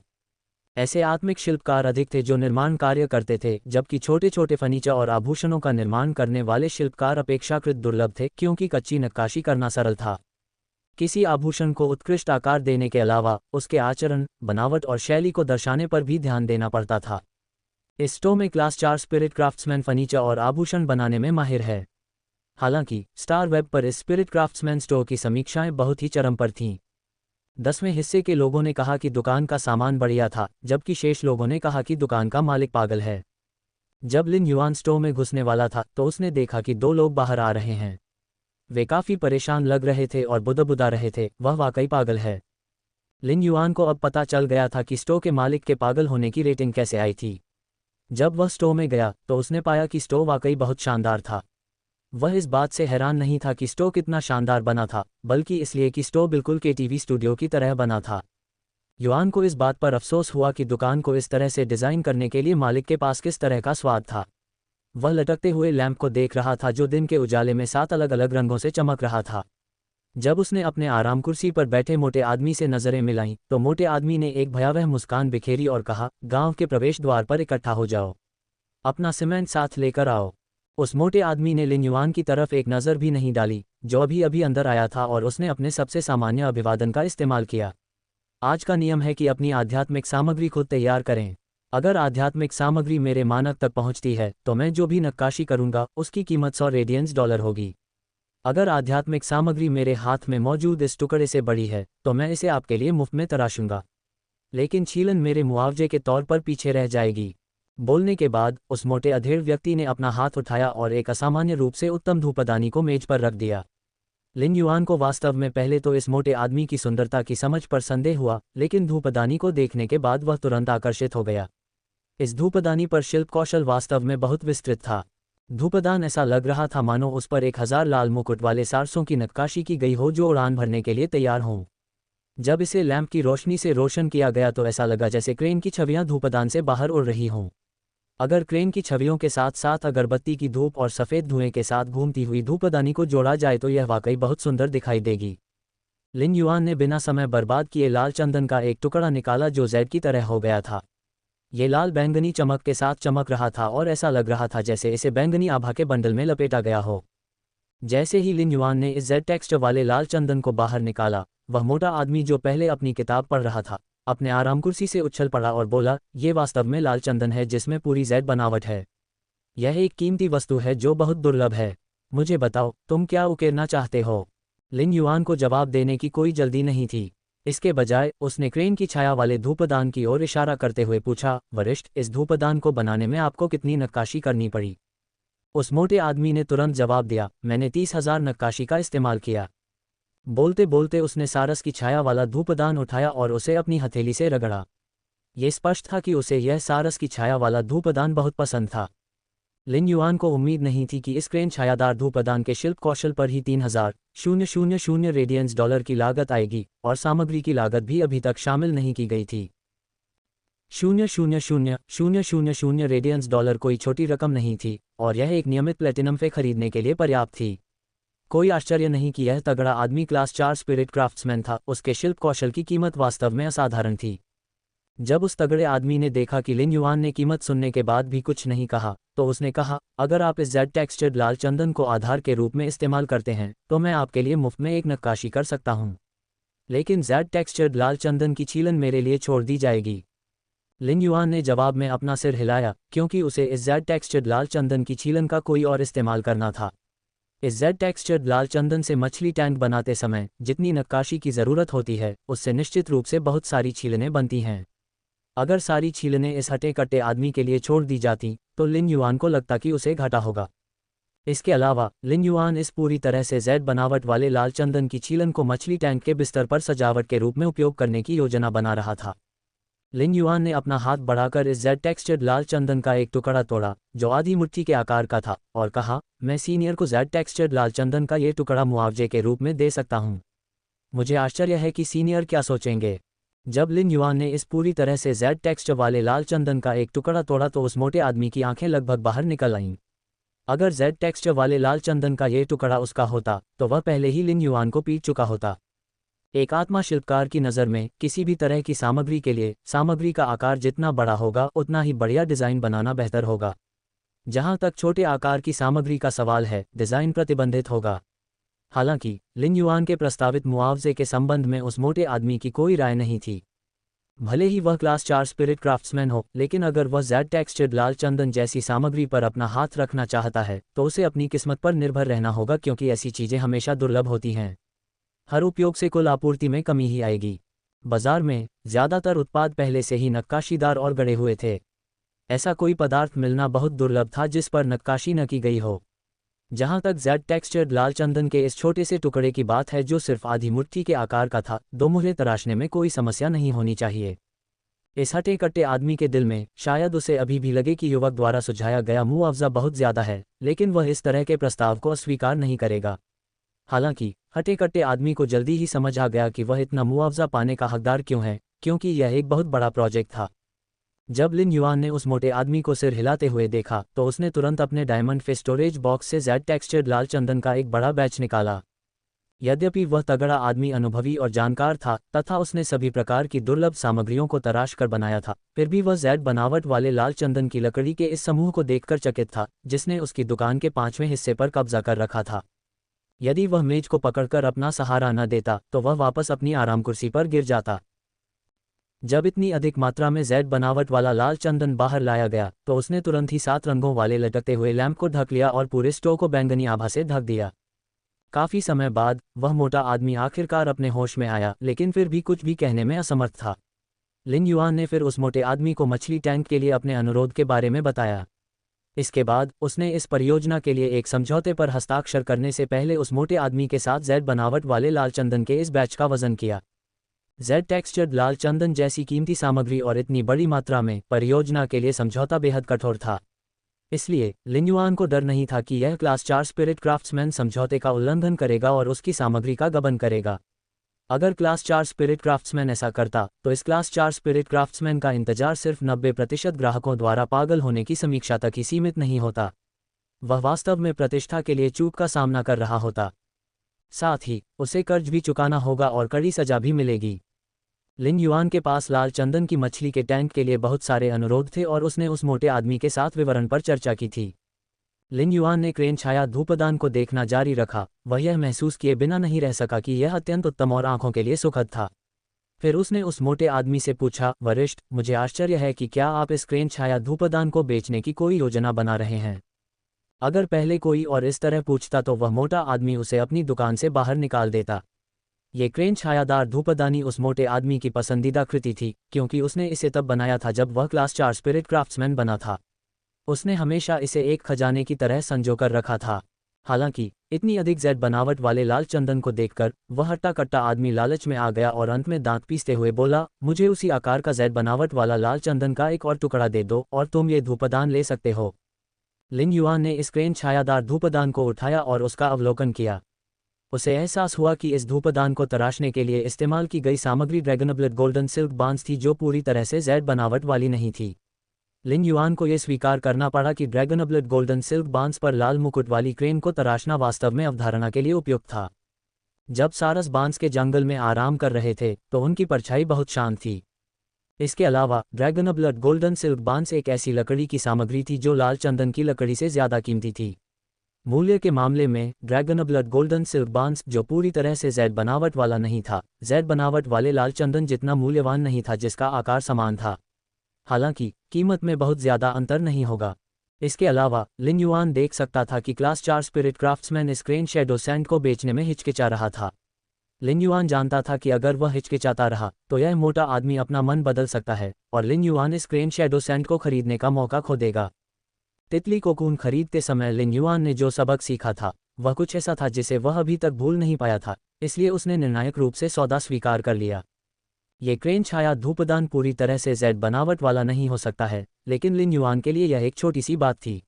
ऐसे आत्मिक शिल्पकार अधिक थे जो निर्माण कार्य करते थे, जबकि छोटे छोटे फर्नीचर और आभूषणों का निर्माण करने वाले शिल्पकार अपेक्षाकृत दुर्लभ थे, क्योंकि कच्ची नक्काशी करना सरल था। किसी आभूषण को उत्कृष्ट आकार देने के अलावा उसके आचरण, बनावट और शैली को दर्शाने पर भी ध्यान देना पड़ता था। इस स्टोर में क्लास 4 स्पिरिट क्राफ्ट्समैन फर्नीचर और आभूषण बनाने में माहिर है। हालांकि स्टार वेब पर इस स्पिरिट क्राफ्ट्समैन स्टोर की समीक्षाएं बहुत ही चरम पर थीं। 10वें हिस्से के लोगों ने कहा कि दुकान का सामान बढ़िया था, जबकि शेष लोगों ने कहा कि दुकान का मालिक पागल है। जब लिन युआन स्टोर में घुसने वाला था तो उसने देखा कि 2 लोग बाहर आ रहे हैं। वे काफ़ी परेशान लग रहे थे और बुदबुदा रहे थे, वह वाकई पागल है। लिन युआन को अब पता चल गया था कि स्टोर के मालिक के पागल होने की रेटिंग कैसे आई थी। जब वह स्टोर में गया तो उसने पाया कि स्टोर वाकई बहुत शानदार था। वह इस बात से हैरान नहीं था कि स्टोर कितना शानदार बना था, बल्कि इसलिए कि स्टोर बिल्कुल के टीवी स्टूडियो की तरह बना था। युआन को इस बात पर अफसोस हुआ कि दुकान को इस तरह से डिज़ाइन करने के लिए मालिक के पास किस तरह का स्वाद था। वह लटकते हुए लैंप को देख रहा था जो दिन के उजाले में 7 अलग अलग रंगों से चमक रहा था। जब उसने अपने आराम कुर्सी पर बैठे मोटे आदमी से नजरें मिलाईं तो मोटे आदमी ने एक भयावह मुस्कान बिखेरी और कहा, गांव के प्रवेश द्वार पर इकट्ठा हो जाओ। अपना सीमेंट साथ लेकर आओ। उस मोटे आदमी ने लिन युआन की तरफ एक नज़र भी नहीं डाली, जो अभी अभी अंदर आया था, और उसने अपने सबसे सामान्य अभिवादन का इस्तेमाल किया। आज का नियम है कि अपनी आध्यात्मिक सामग्री खुद तैयार करें। अगर आध्यात्मिक सामग्री मेरे मानक तक पहुंचती है तो मैं जो भी नक्काशी करूंगा उसकी कीमत 100 रेडियंस डॉलर होगी। अगर आध्यात्मिक सामग्री मेरे हाथ में मौजूद इस टुकड़े से बड़ी है तो मैं इसे आपके लिए मुफ्त में तराशूंगा, लेकिन छीलन मेरे मुआवजे के तौर पर पीछे रह जाएगी। बोलने के बाद उस मोटे अधेड़ व्यक्ति ने अपना हाथ उठाया और एक असामान्य रूप से उत्तम धूपदानी को मेज पर रख दिया। लिन युआन को वास्तव में पहले तो इस मोटे आदमी की सुंदरता की समझ पर संदेह हुआ, लेकिन धूपदानी को देखने के बाद वह तुरंत आकर्षित हो गया। इस धूपदानी पर शिल्प कौशल वास्तव में बहुत विस्तृत था। धूपदान ऐसा लग रहा था मानो उस पर 1000 लाल मुकुट वाले सारसों की नक्काशी की गई हो जो उड़ान भरने के लिए तैयार हों। जब इसे लैंप की रोशनी से रोशन किया गया तो ऐसा लगा जैसे क्रेन की छवियां धूपदान से बाहर उड़ रही हों। अगर क्रेन की छवियों के साथ साथ अगरबत्ती की धूप और सफ़ेद धुएं के साथ घूमती हुई धूपदानी को जोड़ा जाए तो यह वाकई बहुत सुंदर दिखाई देगी। लिन युआन ने बिना समय बर्बाद किए लाल चंदन का एक टुकड़ा निकाला जो जेड की तरह हो गया था। ये लाल बैंगनी चमक के साथ चमक रहा था और ऐसा लग रहा था जैसे इसे बैंगनी आभा के बंडल में लपेटा गया हो। जैसे ही लिन युआन ने इस जेड टेक्सचर वाले लाल चंदन को बाहर निकाला, वह मोटा आदमी जो पहले अपनी किताब पढ़ रहा था अपने आराम कुर्सी से उछल पड़ा और बोला, ये वास्तव में लाल चंदन है जिसमें पूरी जेड बनावट है। यह एक कीमती वस्तु है जो बहुत दुर्लभ है। मुझे बताओ, तुम क्या उकेरना चाहते हो? लिन युआन को जवाब देने की कोई जल्दी नहीं थी। इसके बजाय उसने क्रेन की छाया वाले धूपदान की ओर इशारा करते हुए पूछा, वरिष्ठ, इस धूपदान को बनाने में आपको कितनी नक्काशी करनी पड़ी? उस मोटे आदमी ने तुरंत जवाब दिया, मैंने 30,000 नक्काशी का इस्तेमाल किया। बोलते बोलते उसने सारस की छाया वाला धूपदान उठाया और उसे अपनी हथेली से रगड़ा। ये स्पष्ट था कि उसे यह सारस की छाया वाला धूपदान बहुत पसंद था। लिन युआन को उम्मीद नहीं थी कि इस क्रेन छायादार धूपदान के शिल्प कौशल पर ही 3000 रेडियंस डॉलर की लागत आएगी, और सामग्री की लागत भी अभी तक शामिल नहीं की गई थी। 0,000,000 रेडियंस डॉलर कोई छोटी रकम नहीं थी, और यह एक नियमित प्लेटिनम फे खरीदने के लिए पर्याप्त थी। कोई आश्चर्य नहीं कि यह तगड़ा आदमी क्लास 4 स्पिरिट क्राफ्ट्समैन था। उसके शिल्प कौशल की कीमत वास्तव में असाधारण थी। जब उस तगड़े आदमी ने देखा कि लिन युआन ने कीमत सुनने के बाद भी कुछ नहीं कहा, तो उसने कहा, अगर आप इस जेड टेक्सचर्ड लाल चंदन को आधार के रूप में इस्तेमाल करते हैं तो मैं आपके लिए मुफ्त में एक नक्काशी कर सकता हूं। लेकिन जेड टेक्सचर्ड लाल चंदन की छीलन मेरे लिए छोड़ दी जाएगी। लिन युआन ने जवाब में अपना सिर हिलाया, क्योंकि उसे इस जेड टेक्सचर्ड लाल चंदन की छीलन का कोई और इस्तेमाल करना था। इस जेड टेक्सचर्ड लाल चंदन से मछली टैंक बनाते समय जितनी नक्काशी की ज़रूरत होती है, उससे निश्चित रूप से बहुत सारी छीलनें बनती हैं। अगर सारी छीलनें इस हटे कट्टे आदमी के लिए छोड़ दी जाती तो लिन युआन को लगता कि उसे घाटा होगा। इसके अलावा लिन युआन इस पूरी तरह से जेड बनावट वाले लाल चंदन की छीलन को मछली टैंक के बिस्तर पर सजावट के रूप में उपयोग करने की योजना बना रहा था। लिन युआन ने अपना हाथ बढ़ाकर इस जेड टेक्सचर्ड लाल चंदन का एक टुकड़ा तोड़ा जो आधी मुट्ठी के आकार का था, और कहा, मैं सीनियर को जेड टेक्सचर्ड लाल चंदन का ये टुकड़ा मुआवजे के रूप में दे सकता हूँ। मुझे आश्चर्य है कि सीनियर क्या सोचेंगे। जब लिन युआन ने इस पूरी तरह से जेड टेक्सचर वाले लाल चंदन का एक टुकड़ा तोड़ा तो उस मोटे आदमी की आंखें लगभग बाहर निकल आईं। अगर जेड टेक्सचर वाले लाल चंदन का ये टुकड़ा उसका होता तो वह पहले ही लिन युआन को पीट चुका होता। एक आत्मा शिल्पकार की नज़र में किसी भी तरह की सामग्री के लिए सामग्री का आकार जितना बड़ा होगा उतना ही बढ़िया डिज़ाइन बनाना बेहतर होगा। जहाँ तक छोटे आकार की सामग्री का सवाल है, डिज़ाइन प्रतिबंधित होगा। हालांकि लिन युआन के प्रस्तावित मुआवजे के संबंध में उस मोटे आदमी की कोई राय नहीं थी। भले ही वह क्लास 4 स्पिरिट क्राफ्ट्समैन हो, लेकिन अगर वह जेड टेक्सचर्ड लाल चंदन जैसी सामग्री पर अपना हाथ रखना चाहता है तो उसे अपनी किस्मत पर निर्भर रहना होगा, क्योंकि ऐसी चीज़ें हमेशा दुर्लभ होती हैं। हर उपयोग से कुल आपूर्ति में कमी ही आएगी। बाजार में ज़्यादातर उत्पाद पहले से ही नक्काशीदार और गढ़े हुए थे। ऐसा कोई पदार्थ मिलना बहुत दुर्लभ था जिस पर नक्काशी न की गई हो। जहाँ तक जेड टेक्सचर्ड लाल चंदन के इस छोटे से टुकड़े की बात है जो सिर्फ आधी मुट्ठी के आकार का था, दो मुहरे तराशने में कोई समस्या नहीं होनी चाहिए। इस हटे कट्टे आदमी के दिल में शायद उसे अभी भी लगे कि युवक द्वारा सुझाया गया मुआवजा बहुत ज़्यादा है, लेकिन वह इस तरह के प्रस्ताव को अस्वीकार नहीं करेगा। हालांकि हटे कट्टे आदमी को जल्दी ही समझ आ गया कि वह इतना मुआवजा पाने का हकदार क्यों है, क्योंकि यह एक बहुत बड़ा प्रोजेक्ट था। जब लिन युआन ने उस मोटे आदमी को सिर हिलाते हुए देखा तो उसने तुरंत अपने डायमंड फे स्टोरेज बॉक्स से जेड टेक्सचर्ड लाल चंदन का एक बड़ा बैच निकाला। यद्यपि वह तगड़ा आदमी अनुभवी और जानकार था तथा उसने सभी प्रकार की दुर्लभ सामग्रियों को तराश कर बनाया था, फिर भी वह जेड बनावट वाले लाल चंदन की लकड़ी के इस समूह को देखकर चकित था जिसने उसकी दुकान के 5वें हिस्से पर कब्जा कर रखा था। यदि वह मेज को पकड़कर अपना सहारा न देता तो वह वापस अपनी आराम कुर्सी पर गिर जाता। जब इतनी अधिक मात्रा में जेड बनावट वाला लाल चंदन बाहर लाया गया तो उसने तुरंत ही 7 रंगों वाले लटकते हुए लैंप को ढक लिया और पूरे स्टोव को बैंगनी आभा से ढक दिया। काफी समय बाद वह मोटा आदमी आखिरकार अपने होश में आया, लेकिन फिर भी कुछ भी कहने में असमर्थ था। लिन युआन ने फिर उस मोटे आदमी को मछली टैंक के लिए अपने अनुरोध के बारे में बताया। इसके बाद उसने इस परियोजना के लिए एक समझौते पर हस्ताक्षर करने से पहले उस मोटे आदमी के साथ जेड बनावट वाले लाल चंदन के इस बैच का वजन किया। जेड टेक्सचर्ड लाल चंदन जैसी कीमती सामग्री और इतनी बड़ी मात्रा में परियोजना के लिए समझौता बेहद कठोर था। इसलिए लिन युआन को डर नहीं था कि यह क्लास 4 स्पिरिट क्राफ्ट्समैन समझौते का उल्लंघन करेगा और उसकी सामग्री का गबन करेगा। अगर क्लास 4 स्पिरिट क्राफ्ट्समैन ऐसा करता तो इस क्लास 4 स्पिरिट क्राफ्ट्समैन का इंतजार सिर्फ 90% ग्राहकों द्वारा पागल होने की समीक्षा तक ही सीमित नहीं होता, वह वास्तव में प्रतिष्ठा के लिए चूक का सामना कर रहा होता। साथ ही उसे कर्ज भी चुकाना होगा और कड़ी सजा भी मिलेगी। लिन युआन के पास लाल चंदन की मछली के टैंक के लिए बहुत सारे अनुरोध थे और उसने उस मोटे आदमी के साथ विवरण पर चर्चा की थी। लिन युआन ने क्रेन छाया धूपदान को देखना जारी रखा। वह यह महसूस किए बिना नहीं रह सका कि यह अत्यंत उत्तम और आंखों के लिए सुखद था। फिर उसने उस मोटे आदमी से पूछा, वरिष्ठ, मुझे आश्चर्य है कि क्या आप इस क्रेन छाया धूपदान को बेचने की कोई योजना बना रहे हैं। अगर पहले कोई और इस तरह पूछता तो वह मोटा आदमी उसे अपनी दुकान से बाहर निकाल देता। ये क्रेन छायादार धूपदानी उस मोटे आदमी की पसंदीदा कृति थी, क्योंकि उसने इसे तब बनाया था जब वह क्लास 4 स्पिरिट क्राफ्ट्समैन बना था। उसने हमेशा इसे एक खजाने की तरह संजो कर रखा था। हालांकि इतनी अधिक जेड बनावट वाले लाल चंदन को देखकर वह हट्टा कट्टा आदमी लालच में आ गया और अंत में दांत पीसते हुए बोला, मुझे उसी आकार का जेड बनावट वाला लाल चंदन का एक और टुकड़ा दे दो और तुम ये धूपदान ले सकते हो। लिन युआन ने इस क्रेन छायादार धूपदान को उठाया और उसका अवलोकन किया। उसे एहसास हुआ कि इस धूपदान को तराशने के लिए इस्तेमाल की गई सामग्री ड्रैगनब्लेड गोल्डन सिल्क बांस थी, जो पूरी तरह से जेड बनावट वाली नहीं थी। लिन युआन को यह स्वीकार करना पड़ा कि ड्रैगनब्लेड गोल्डन सिल्क बांस पर लाल मुकुट वाली क्रेन को तराशना वास्तव में अवधारणा के लिए उपयुक्त था। जब सारस बांस के जंगल में आराम कर रहे थे तो उनकी परछाई बहुत शांत थी। इसके अलावा ड्रैगनब्लेड गोल्डन सिल्क बांस एक ऐसी लकड़ी की सामग्री थी जो लाल चंदन की लकड़ी से ज्यादा कीमती थी। मूल्य के मामले में ड्रैगनब्लेड गोल्डन सिल्क बांस, जो पूरी तरह से जेड बनावट वाला नहीं था, जेड बनावट वाले लाल चंदन जितना मूल्यवान नहीं था जिसका आकार समान था। हालांकि कीमत में बहुत ज्यादा अंतर नहीं होगा। इसके अलावा लिन युआन देख सकता था कि क्लास 4 स्पिरिट क्राफ्ट्समैन इस क्रेन शैडो सैंड को बेचने में हिचकिचा रहा था। लिन युआन जानता था कि अगर वह हिचकिचाता रहा तो यह मोटा आदमी अपना मन बदल सकता है और लिन युआन इस क्रेन शैडो सैंड को खरीदने का मौका खो देगा। तितली कोकून खरीदते समय लिन युआन ने जो सबक सीखा था वह कुछ ऐसा था जिसे वह अभी तक भूल नहीं पाया था, इसलिए उसने निर्णायक रूप से सौदा स्वीकार कर लिया। ये क्रेन छाया धूपदान पूरी तरह से जेड बनावट वाला नहीं हो सकता है, लेकिन लिन युआन के लिए यह एक छोटी सी बात थी।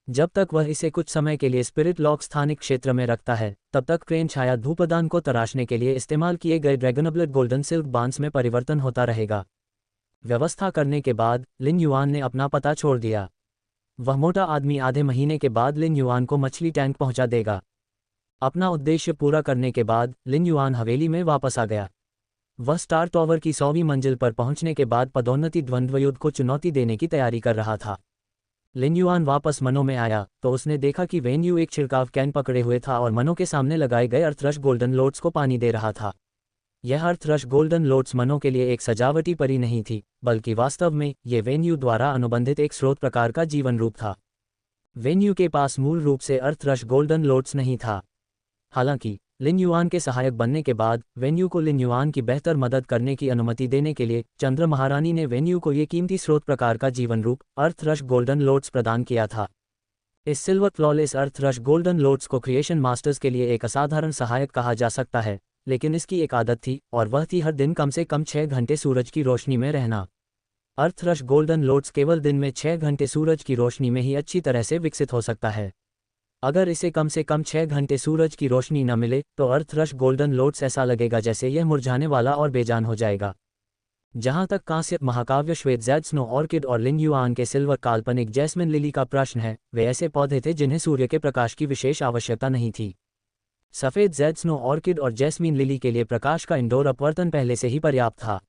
जब तक वह इसे कुछ समय के लिए स्पिरिट लॉक स्थानिक क्षेत्र में रखता है तब तक क्रेन छाया धूपदान को तराशने के लिए इस्तेमाल किए गए ड्रैगनब्लेड गोल्डन सिल्क बांस में परिवर्तन होता रहेगा। व्यवस्था करने के बाद लिन युआन ने अपना पता छोड़ दिया। वह मोटा आदमी आधे महीने के बाद लिन युआन को मछली टैंक पहुंचा देगा। अपना उद्देश्य पूरा करने के बाद लिन युआन हवेली में वापस आ गया। वह स्टार टॉवर की 100वीं मंजिल पर पहुंचने के बाद पदोन्नति द्वंद्व युद्ध को चुनौती देने की तैयारी कर रहा था। लिन युआन वापस मनो में आया तो उसने देखा कि वेन यू एक छिड़काव कैन पकड़े हुए था और मनो के सामने लगाए गए अर्थरश गोल्डन लोट्स को पानी दे रहा था। यह अर्थरश गोल्डन लोट्स मनो के लिए एक सजावटी परी नहीं थी, बल्कि वास्तव में ये वेन्यू द्वारा अनुबंधित एक स्रोत प्रकार का जीवन रूप था। वेन्यू के पास मूल रूप से अर्थरश गोल्डन लोट्स नहीं था। हालांकि लिन युआन के सहायक बनने के बाद वेन्यू को लिन युआन की बेहतर मदद करने की अनुमति देने के लिए चंद्र महारानी ने वेन्यू को ये कीमती स्रोत प्रकार का जीवन रूप अर्थरश गोल्डन लोट्स प्रदान किया था। इस सिल्वर फ्लॉलेस अर्थरश गोल्डन लोट्स को क्रिएशन मास्टर्स के लिए एक असाधारण सहायक कहा जा सकता है, लेकिन इसकी एक आदत थी और वह थी हर दिन कम से कम 6 घंटे सूरज की रोशनी में रहना। अर्थरश गोल्डन लोट्स केवल दिन में 6 घंटे सूरज की रोशनी में ही अच्छी तरह से विकसित हो सकता है। अगर इसे कम से कम 6 घंटे सूरज की रोशनी न मिले तो अर्थरश गोल्डन लोट्स ऐसा लगेगा जैसे यह मुरझाने वाला और बेजान हो जाएगा। जहां तक कांस्य महाकाव्य श्वेत जेड स्नो ऑर्किड और लिन युआन के सिल्वर काल्पनिक जैस्मिन लिली का प्रश्न है, वे ऐसे पौधे थे जिन्हें सूर्य के प्रकाश की विशेष आवश्यकता नहीं थी। सफेद जेड स्नो ऑर्किड और जैस्मिन लिली के लिए प्रकाश का इंडोर अपवर्तन पहले से ही पर्याप्त था।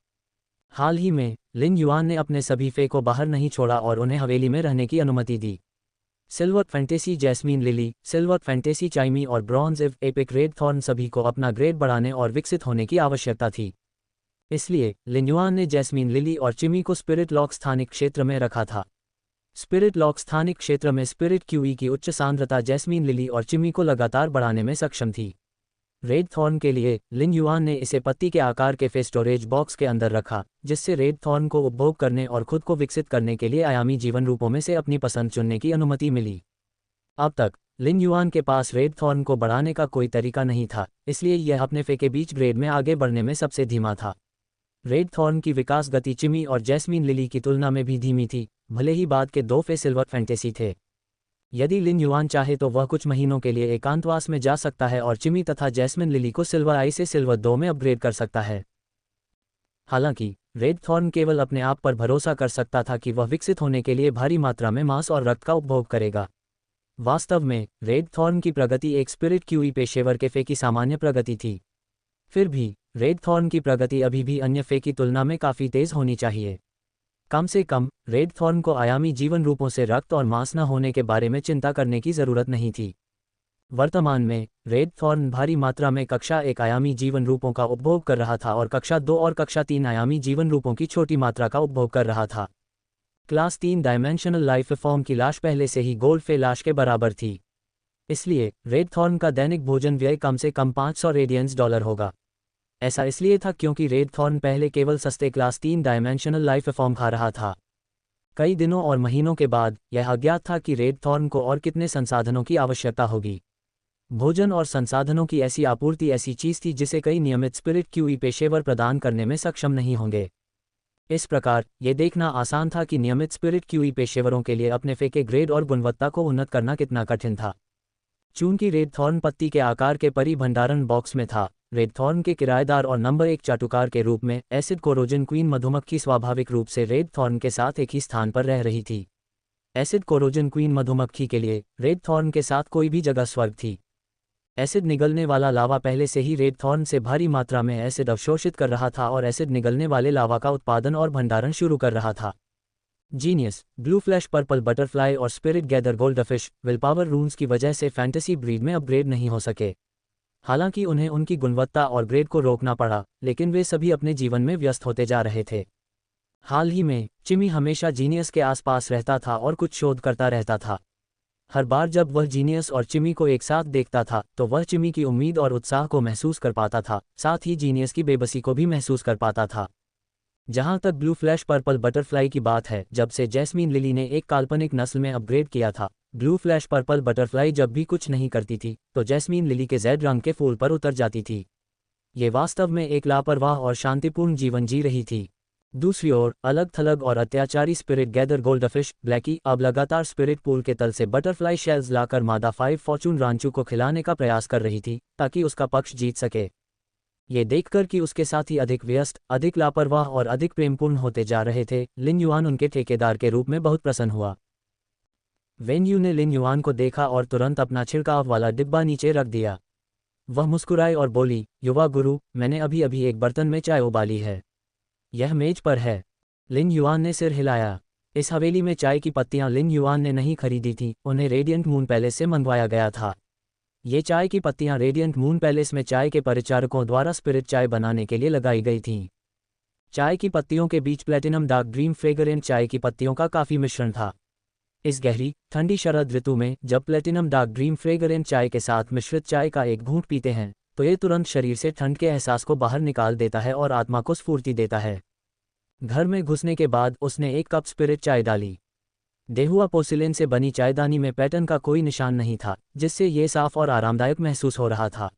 हाल ही में लिन युआन ने अपने सभी फे को बाहर नहीं छोड़ा और उन्हें हवेली में रहने की अनुमति दी। Silver fantasy jasmine lily, silver fantasy chimey और ब्रॉन्ज एपिक रेड थॉर्न सभी को अपना ग्रेड बढ़ाने और विकसित होने की आवश्यकता थी। इसलिए लिन युआन ने जैस्मीन लिली और चिमी को स्पिरिट लॉक स्थानिक क्षेत्र में रखा था। स्पिरिट लॉक स्थानिक क्षेत्र में स्पिरिट क्यूई की उच्च सांद्रता जैस्मीन लिली और चिमी को लगातार बढ़ाने में सक्षम थी। रेड थॉर्न के लिए लिन युआन ने इसे पत्ती के आकार के फे स्टोरेज बॉक्स के अंदर रखा, जिससे रेड थॉर्न को उपभोग करने और खुद को विकसित करने के लिए आयामी जीवन रूपों में से अपनी पसंद चुनने की अनुमति मिली। अब तक लिन युआन के पास रेड थॉर्न को बढ़ाने का कोई तरीका नहीं था, इसलिए यह अपने फे के बीच ग्रेड में आगे बढ़ने में सबसे धीमा था। रेड थॉर्न की विकास गति चिमी और जैस्मीन लिली की तुलना में भी धीमी थी, भले ही बाद के 2 फे सिल्वर फैंटेसी थे। यदि लिन युआन चाहे तो वह कुछ महीनों के लिए एकांतवास में जा सकता है और चिमी तथा जैस्मिन लिली को सिल्वर आई से सिल्वर 2 में अपग्रेड कर सकता है। हालांकि रेड थॉर्न केवल अपने आप पर भरोसा कर सकता था कि वह विकसित होने के लिए भारी मात्रा में मांस और रक्त का उपभोग करेगा। वास्तव में रेड थॉर्न की प्रगति एक स्पिरिट क्यूई पेशेवर के फे की सामान्य प्रगति थी। फिर भी रेड थॉर्न की प्रगति अभी भी अन्य फे की तुलना में काफ़ी तेज होनी चाहिए। कम से कम रेड थॉर्न को आयामी जीवन रूपों से रक्त और मांस न होने के बारे में चिंता करने की जरूरत नहीं थी। वर्तमान में रेड थॉर्न भारी मात्रा में कक्षा 1 आयामी जीवन रूपों का उपभोग कर रहा था और कक्षा 2 और कक्षा 3 आयामी जीवन रूपों की छोटी मात्रा का उपभोग कर रहा था। क्लास 3 डायमेंशनल लाइफ फॉर्म की लाश पहले से ही गोल्ड फे लाश के बराबर थी। इसलिए रेड थॉर्न का दैनिक भोजन व्यय कम से कम $500 रेडियंस होगा। ऐसा इसलिए था क्योंकि रेड थॉर्न पहले केवल सस्ते क्लास 3 डायमेंशनल लाइफ फॉर्म खा रहा था। कई दिनों और महीनों के बाद यह अज्ञात था कि रेड थॉर्न को और कितने संसाधनों की आवश्यकता होगी। भोजन और संसाधनों की ऐसी आपूर्ति ऐसी चीज थी जिसे कई नियमित स्पिरिट क्यूई पेशेवर प्रदान करने में सक्षम नहीं होंगे। इस प्रकार ये देखना आसान था कि नियमित स्पिरिट क्यूई पेशेवरों के लिए अपने फे के ग्रेड और गुणवत्ता को उन्नत करना कितना कठिन था। चूंकि रेड थॉर्न पत्ती के आकार के परी भंडारण बॉक्स में था, रेड थॉर्न के किराएदार और नंबर 1 चाटुकार के रूप में एसिड कोरोजन क्वीन मधुमक्खी स्वाभाविक रूप से रेड थॉर्न के साथ एक ही स्थान पर रह रही थी। एसिड कोरोजन क्वीन मधुमक्खी के लिए रेड थॉर्न के साथ कोई भी जगह स्वर्ग थी। एसिड निगलने वाला लावा पहले से ही रेड थॉर्न से भारी मात्रा में एसिड अवशोषित कर रहा था और एसिड निगलने वाले लावा का उत्पादन और भंडारण शुरू कर रहा था। Genius, blue flash purple butterfly और spirit gather goldfish will power runes की वजह से फैंटेसी ब्रीड में अपग्रेड नहीं हो सके। हालांकि उन्हें उनकी गुणवत्ता और ग्रेड को रोकना पड़ा, लेकिन वे सभी अपने जीवन में व्यस्त होते जा रहे थे। हाल ही में चिमी हमेशा जीनियस के आसपास रहता था और कुछ शोध करता रहता था। हर बार जब वह जीनियस और चिमी को एक साथ देखता था तो वह चिमी की उम्मीद और उत्साह को महसूस कर पाता था, साथ ही जीनियस की बेबसी को भी महसूस कर पाता था। जहां तक ब्लू फ्लैश पर्पल बटरफ्लाई की बात है, जब से जैस्मीन लिली ने एक काल्पनिक नस्ल में अपग्रेड किया था, ब्लू फ्लैश पर्पल बटरफ्लाई जब भी कुछ नहीं करती थी तो जैस्मीन लिली के जेड रंग के फूल पर उतर जाती थी। ये वास्तव में एक लापरवाह और शांतिपूर्ण जीवन जी रही थी। दूसरी ओर अलग थलग और अत्याचारी स्पिरिट गैदर गोल्डफिश ब्लैकी अब लगातार स्पिरिट पूल के तल से बटरफ्लाई शेल्स लाकर मादा 5 फॉर्चून रांचू को खिलाने का प्रयास कर रही थी ताकि उसका पक्ष जीत सके। ये देखकर कि उसके साथी अधिक व्यस्त, अधिक लापरवाह और अधिक प्रेमपूर्ण होते जा रहे थे, लिन युआन उनके ठेकेदार के रूप में बहुत प्रसन्न हुआ। वेन यू ने लिन युआन को देखा और तुरंत अपना छिड़काव वाला डिब्बा नीचे रख दिया। वह मुस्कुराई और बोली, युवा गुरु, मैंने अभी अभी एक बर्तन में चाय उबाली है। यह मेज पर है। लिन युआन ने सिर हिलाया। इस हवेली में चाय की पत्तियां लिन युआन ने नहीं खरीदी थीं, उन्हें रेडियंट मून पैलेस से मंगवाया गया था। ये चाय की पत्तियां रेडियंट मून पैलेस में चाय के परिचारकों द्वारा स्पिरिट चाय बनाने के लिए लगाई गई थीं। चाय की पत्तियों के बीच प्लेटिनम डार्क ड्रीम फ्रेगरेंट चाय की पत्तियों का काफी मिश्रण था। इस गहरी ठंडी शरद ऋतु में जब प्लेटिनम डार्क ड्रीम फ्रेगरेंट चाय के साथ मिश्रित चाय का एक घूंट पीते हैं तो ये तुरंत शरीर से ठंड के एहसास को बाहर निकाल देता है और आत्मा को स्फूर्ति देता है। घर में घुसने के बाद उसने एक कप स्पिरिट चाय डाली। देहुआ पोसिलेन से बनी चायदानी में पैटर्न का कोई निशान नहीं था, जिससे ये साफ और आरामदायक महसूस हो रहा था।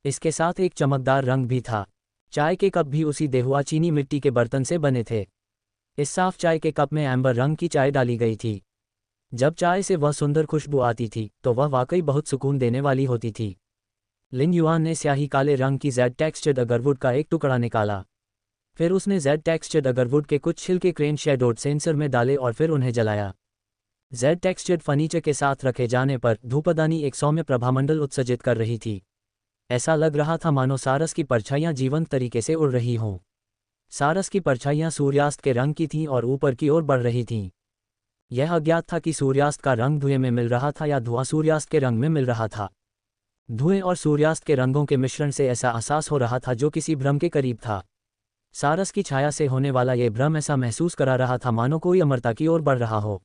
इसके साथ एक चमकदार रंग भी था। चाय के कप भी उसी देहुआ चीनी मिट्टी के बर्तन से बने थे। इस साफ चाय के कप में एम्बर रंग की चाय डाली गई थी। जब चाय से वह सुंदर खुशबू आती थी तो वह वाकई बहुत सुकून देने वाली होती थी। लिन युआन ने स्याही काले रंग की जेड टेक्सचर्ड अगरवुड का एक टुकड़ा निकाला। फिर उसने जेड टेक्सचर्ड अगरवुड के कुछ छिलके क्रेन शैडोड सेंसर में डाले और फिर उन्हें जलाया। जेड टेक्सचर्ड फर्नीचर के साथ रखे जाने पर धूपदानी एक सौम्य प्रभामंडल उत्सर्जित कर रही थी। ऐसा लग रहा था मानो सारस की परछाइयां जीवंत तरीके से उड़ रही हों। सारस की परछाइयां सूर्यास्त के रंग की थीं और ऊपर की ओर बढ़ रही थीं। यह अज्ञात था कि सूर्यास्त का रंग धुएं में मिल रहा था या धुआं सूर्यास्त के रंग में मिल रहा था। धुएं और सूर्यास्त के रंगों के मिश्रण से ऐसा एहसास हो रहा था जो किसी भ्रम के करीब था। सारस की छाया से होने वाला यह भ्रम ऐसा महसूस करा रहा था मानो कोई अमरता की ओर बढ़ रहा हो।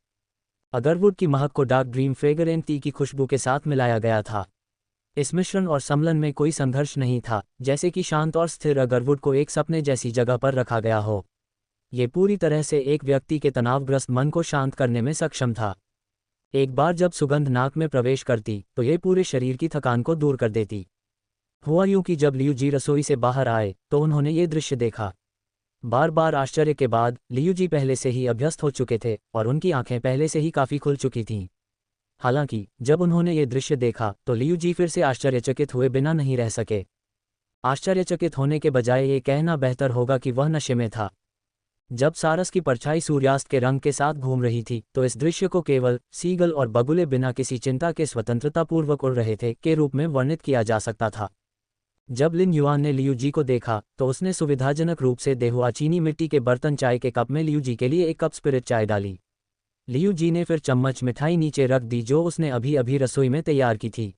अगरवुड की महक को डार्क ड्रीम फ्रेगरेंट टी की खुशबू के साथ मिलाया गया था। इस मिश्रण और सम्लन में कोई संघर्ष नहीं था, जैसे कि शांत और स्थिर अगरवुड को एक सपने जैसी जगह पर रखा गया हो। ये पूरी तरह से एक व्यक्ति के तनावग्रस्त मन को शांत करने में सक्षम था। एक बार जब सुगंध नाक में प्रवेश करती तो ये पूरे शरीर की थकान को दूर कर देती। हुआ यूं कि जब लियू जी रसोई से बाहर आए तो उन्होंने ये दृश्य देखा। बार बार आश्चर्य के बाद लियू जी पहले से ही अभ्यस्त हो चुके थे और उनकी आंखें पहले से ही काफी खुल चुकी थीं। हालांकि जब उन्होंने ये दृश्य देखा तो लियू जी फिर से आश्चर्यचकित हुए बिना नहीं रह सके। आश्चर्यचकित होने के बजाय ये कहना बेहतर होगा कि वह नशे में था। जब सारस की परछाई सूर्यास्त के रंग के साथ घूम रही थी तो इस दृश्य को केवल सीगल और बगुले बिना किसी चिंता के स्वतंत्रतापूर्वक उड़ रहे थे के रूप में वर्णित किया जा सकता था। जब लिन युआन ने लियू जी को देखा तो उसने सुविधाजनक रूप से देहुआ चीनी मिट्टी के बर्तन चाय के कप में लियू जी के लिए एक कप स्पिरिट चाय डाली। लियू जी ने फिर चम्मच मिठाई नीचे रख दी जो उसने अभी अभी रसोई में तैयार की थी।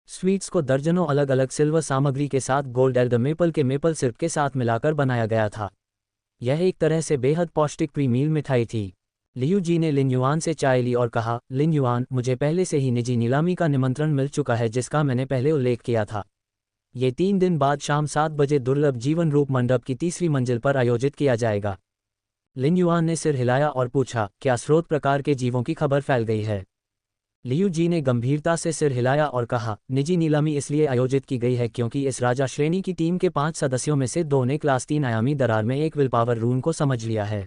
स्वीट्स को दर्जनों अलग अलग सिल्वर सामग्री के साथ गोल्ड एल्ड मेपल के मेपल सिरप के साथ मिलाकर बनाया गया था। यह एक तरह से बेहद पौष्टिक प्री मील मिठाई थी। लियू जी ने लिन युआन से चाय ली और कहा, लिन युआन, मुझे पहले से ही निजी नीलामी का निमंत्रण मिल चुका है जिसका मैंने पहले उल्लेख किया था। ये 3 दिन बाद शाम 7 बजे दुर्लभ जीवन रूप मंडप की तीसरी मंजिल पर आयोजित किया जाएगा। लिन युआन ने सिर हिलाया और पूछा, क्या स्रोत प्रकार के जीवों की खबर फैल गई है? लियू जी ने गंभीरता से सिर हिलाया और कहा, निजी नीलामी इसलिए आयोजित की गई है क्योंकि इस राजा श्रेणी की टीम के 5 सदस्यों में से 2 ने क्लास 3 आयामी दरार में एक विलपावर रून को समझ लिया है।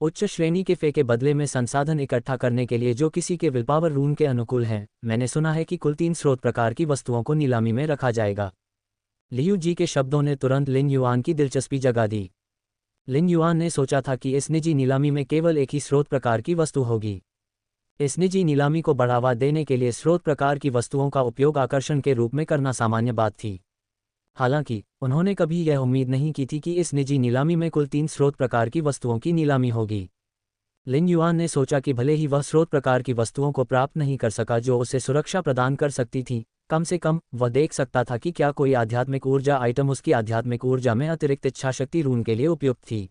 उच्च श्रेणी के फे के बदले में संसाधन इकट्ठा करने के लिए जो किसी के विलपावर रून के अनुकूल हैं। मैंने सुना है कि कुल 3 स्रोत प्रकार की वस्तुओं को नीलामी में रखा जाएगा। लियू जी के शब्दों ने तुरंत लिन युआन की दिलचस्पी जगा दी। लिन युआन ने सोचा था कि इस निजी नीलामी में केवल एक ही स्रोत प्रकार की वस्तु होगी। इस निजी नीलामी को बढ़ावा देने के लिए स्रोत प्रकार की वस्तुओं का उपयोग आकर्षण के रूप में करना सामान्य बात थी। हालांकि उन्होंने कभी यह उम्मीद नहीं की थी कि इस निजी नीलामी में कुल 3 स्रोत प्रकार की वस्तुओं की नीलामी होगी। लिन युआन ने सोचा कि भले ही वह स्रोत प्रकार की वस्तुओं को प्राप्त नहीं कर सका जो उसे सुरक्षा प्रदान कर सकती थी, कम से कम वह देख सकता था कि क्या कोई आध्यात्मिक ऊर्जा आइटम उसकी आध्यात्मिक ऊर्जा में अतिरिक्त इच्छाशक्ति रून के लिए उपयुक्त थी।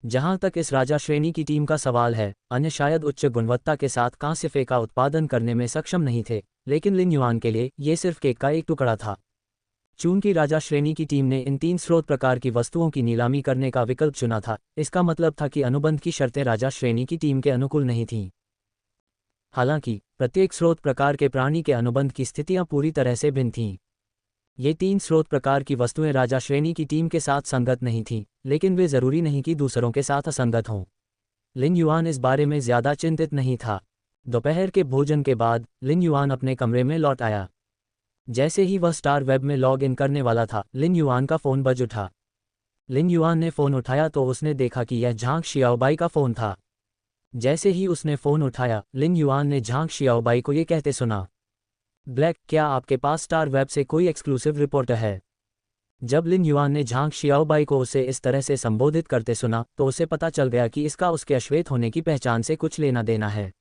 जहां तक इस राजा श्रेणी की टीम का सवाल है, अन्य शायद उच्च गुणवत्ता के साथ कांस्य फे का उत्पादन करने में सक्षम नहीं थे, लेकिन लिन युआन के लिए ये सिर्फ केक का एक टुकड़ा था। चूंकि राजा श्रेणी की टीम ने इन 3 स्रोत प्रकार की वस्तुओं की नीलामी करने का विकल्प चुना था, इसका मतलब था कि अनुबंध की शर्तें राजा श्रेणी की टीम के अनुकूल नहीं थीं। हालांकि प्रत्येक स्रोत प्रकार के प्राणी के अनुबंध की स्थितियां पूरी तरह से भिन्न थीं। ये 3 स्रोत प्रकार की वस्तुएं राजा श्रेणी की टीम के साथ संगत नहीं थीं, लेकिन वे जरूरी नहीं कि दूसरों के साथ असंगत हों। लिन युआन इस बारे में ज्यादा चिंतित नहीं था। दोपहर के भोजन के बाद लिन युआन अपने कमरे में लौट आया। जैसे ही वह स्टार वेब में लॉग इन करने वाला था, लिन युआन का फोन बज उठा। लिन युआन ने फोन उठाया तो उसने देखा कि यह झांग शियाओबाई का फोन था। जैसे ही उसने फोन उठाया, लिन युआन ने झांग शियाओबाई को ये कहते सुना, ब्लैक, क्या आपके पास स्टार वेब से कोई एक्सक्लूसिव रिपोर्टर है? जब लिन युआन ने झांग शियाओबाई को उसे इस तरह से संबोधित करते सुना तो उसे पता चल गया कि इसका उसके अश्वेत होने की पहचान से कुछ लेना देना है।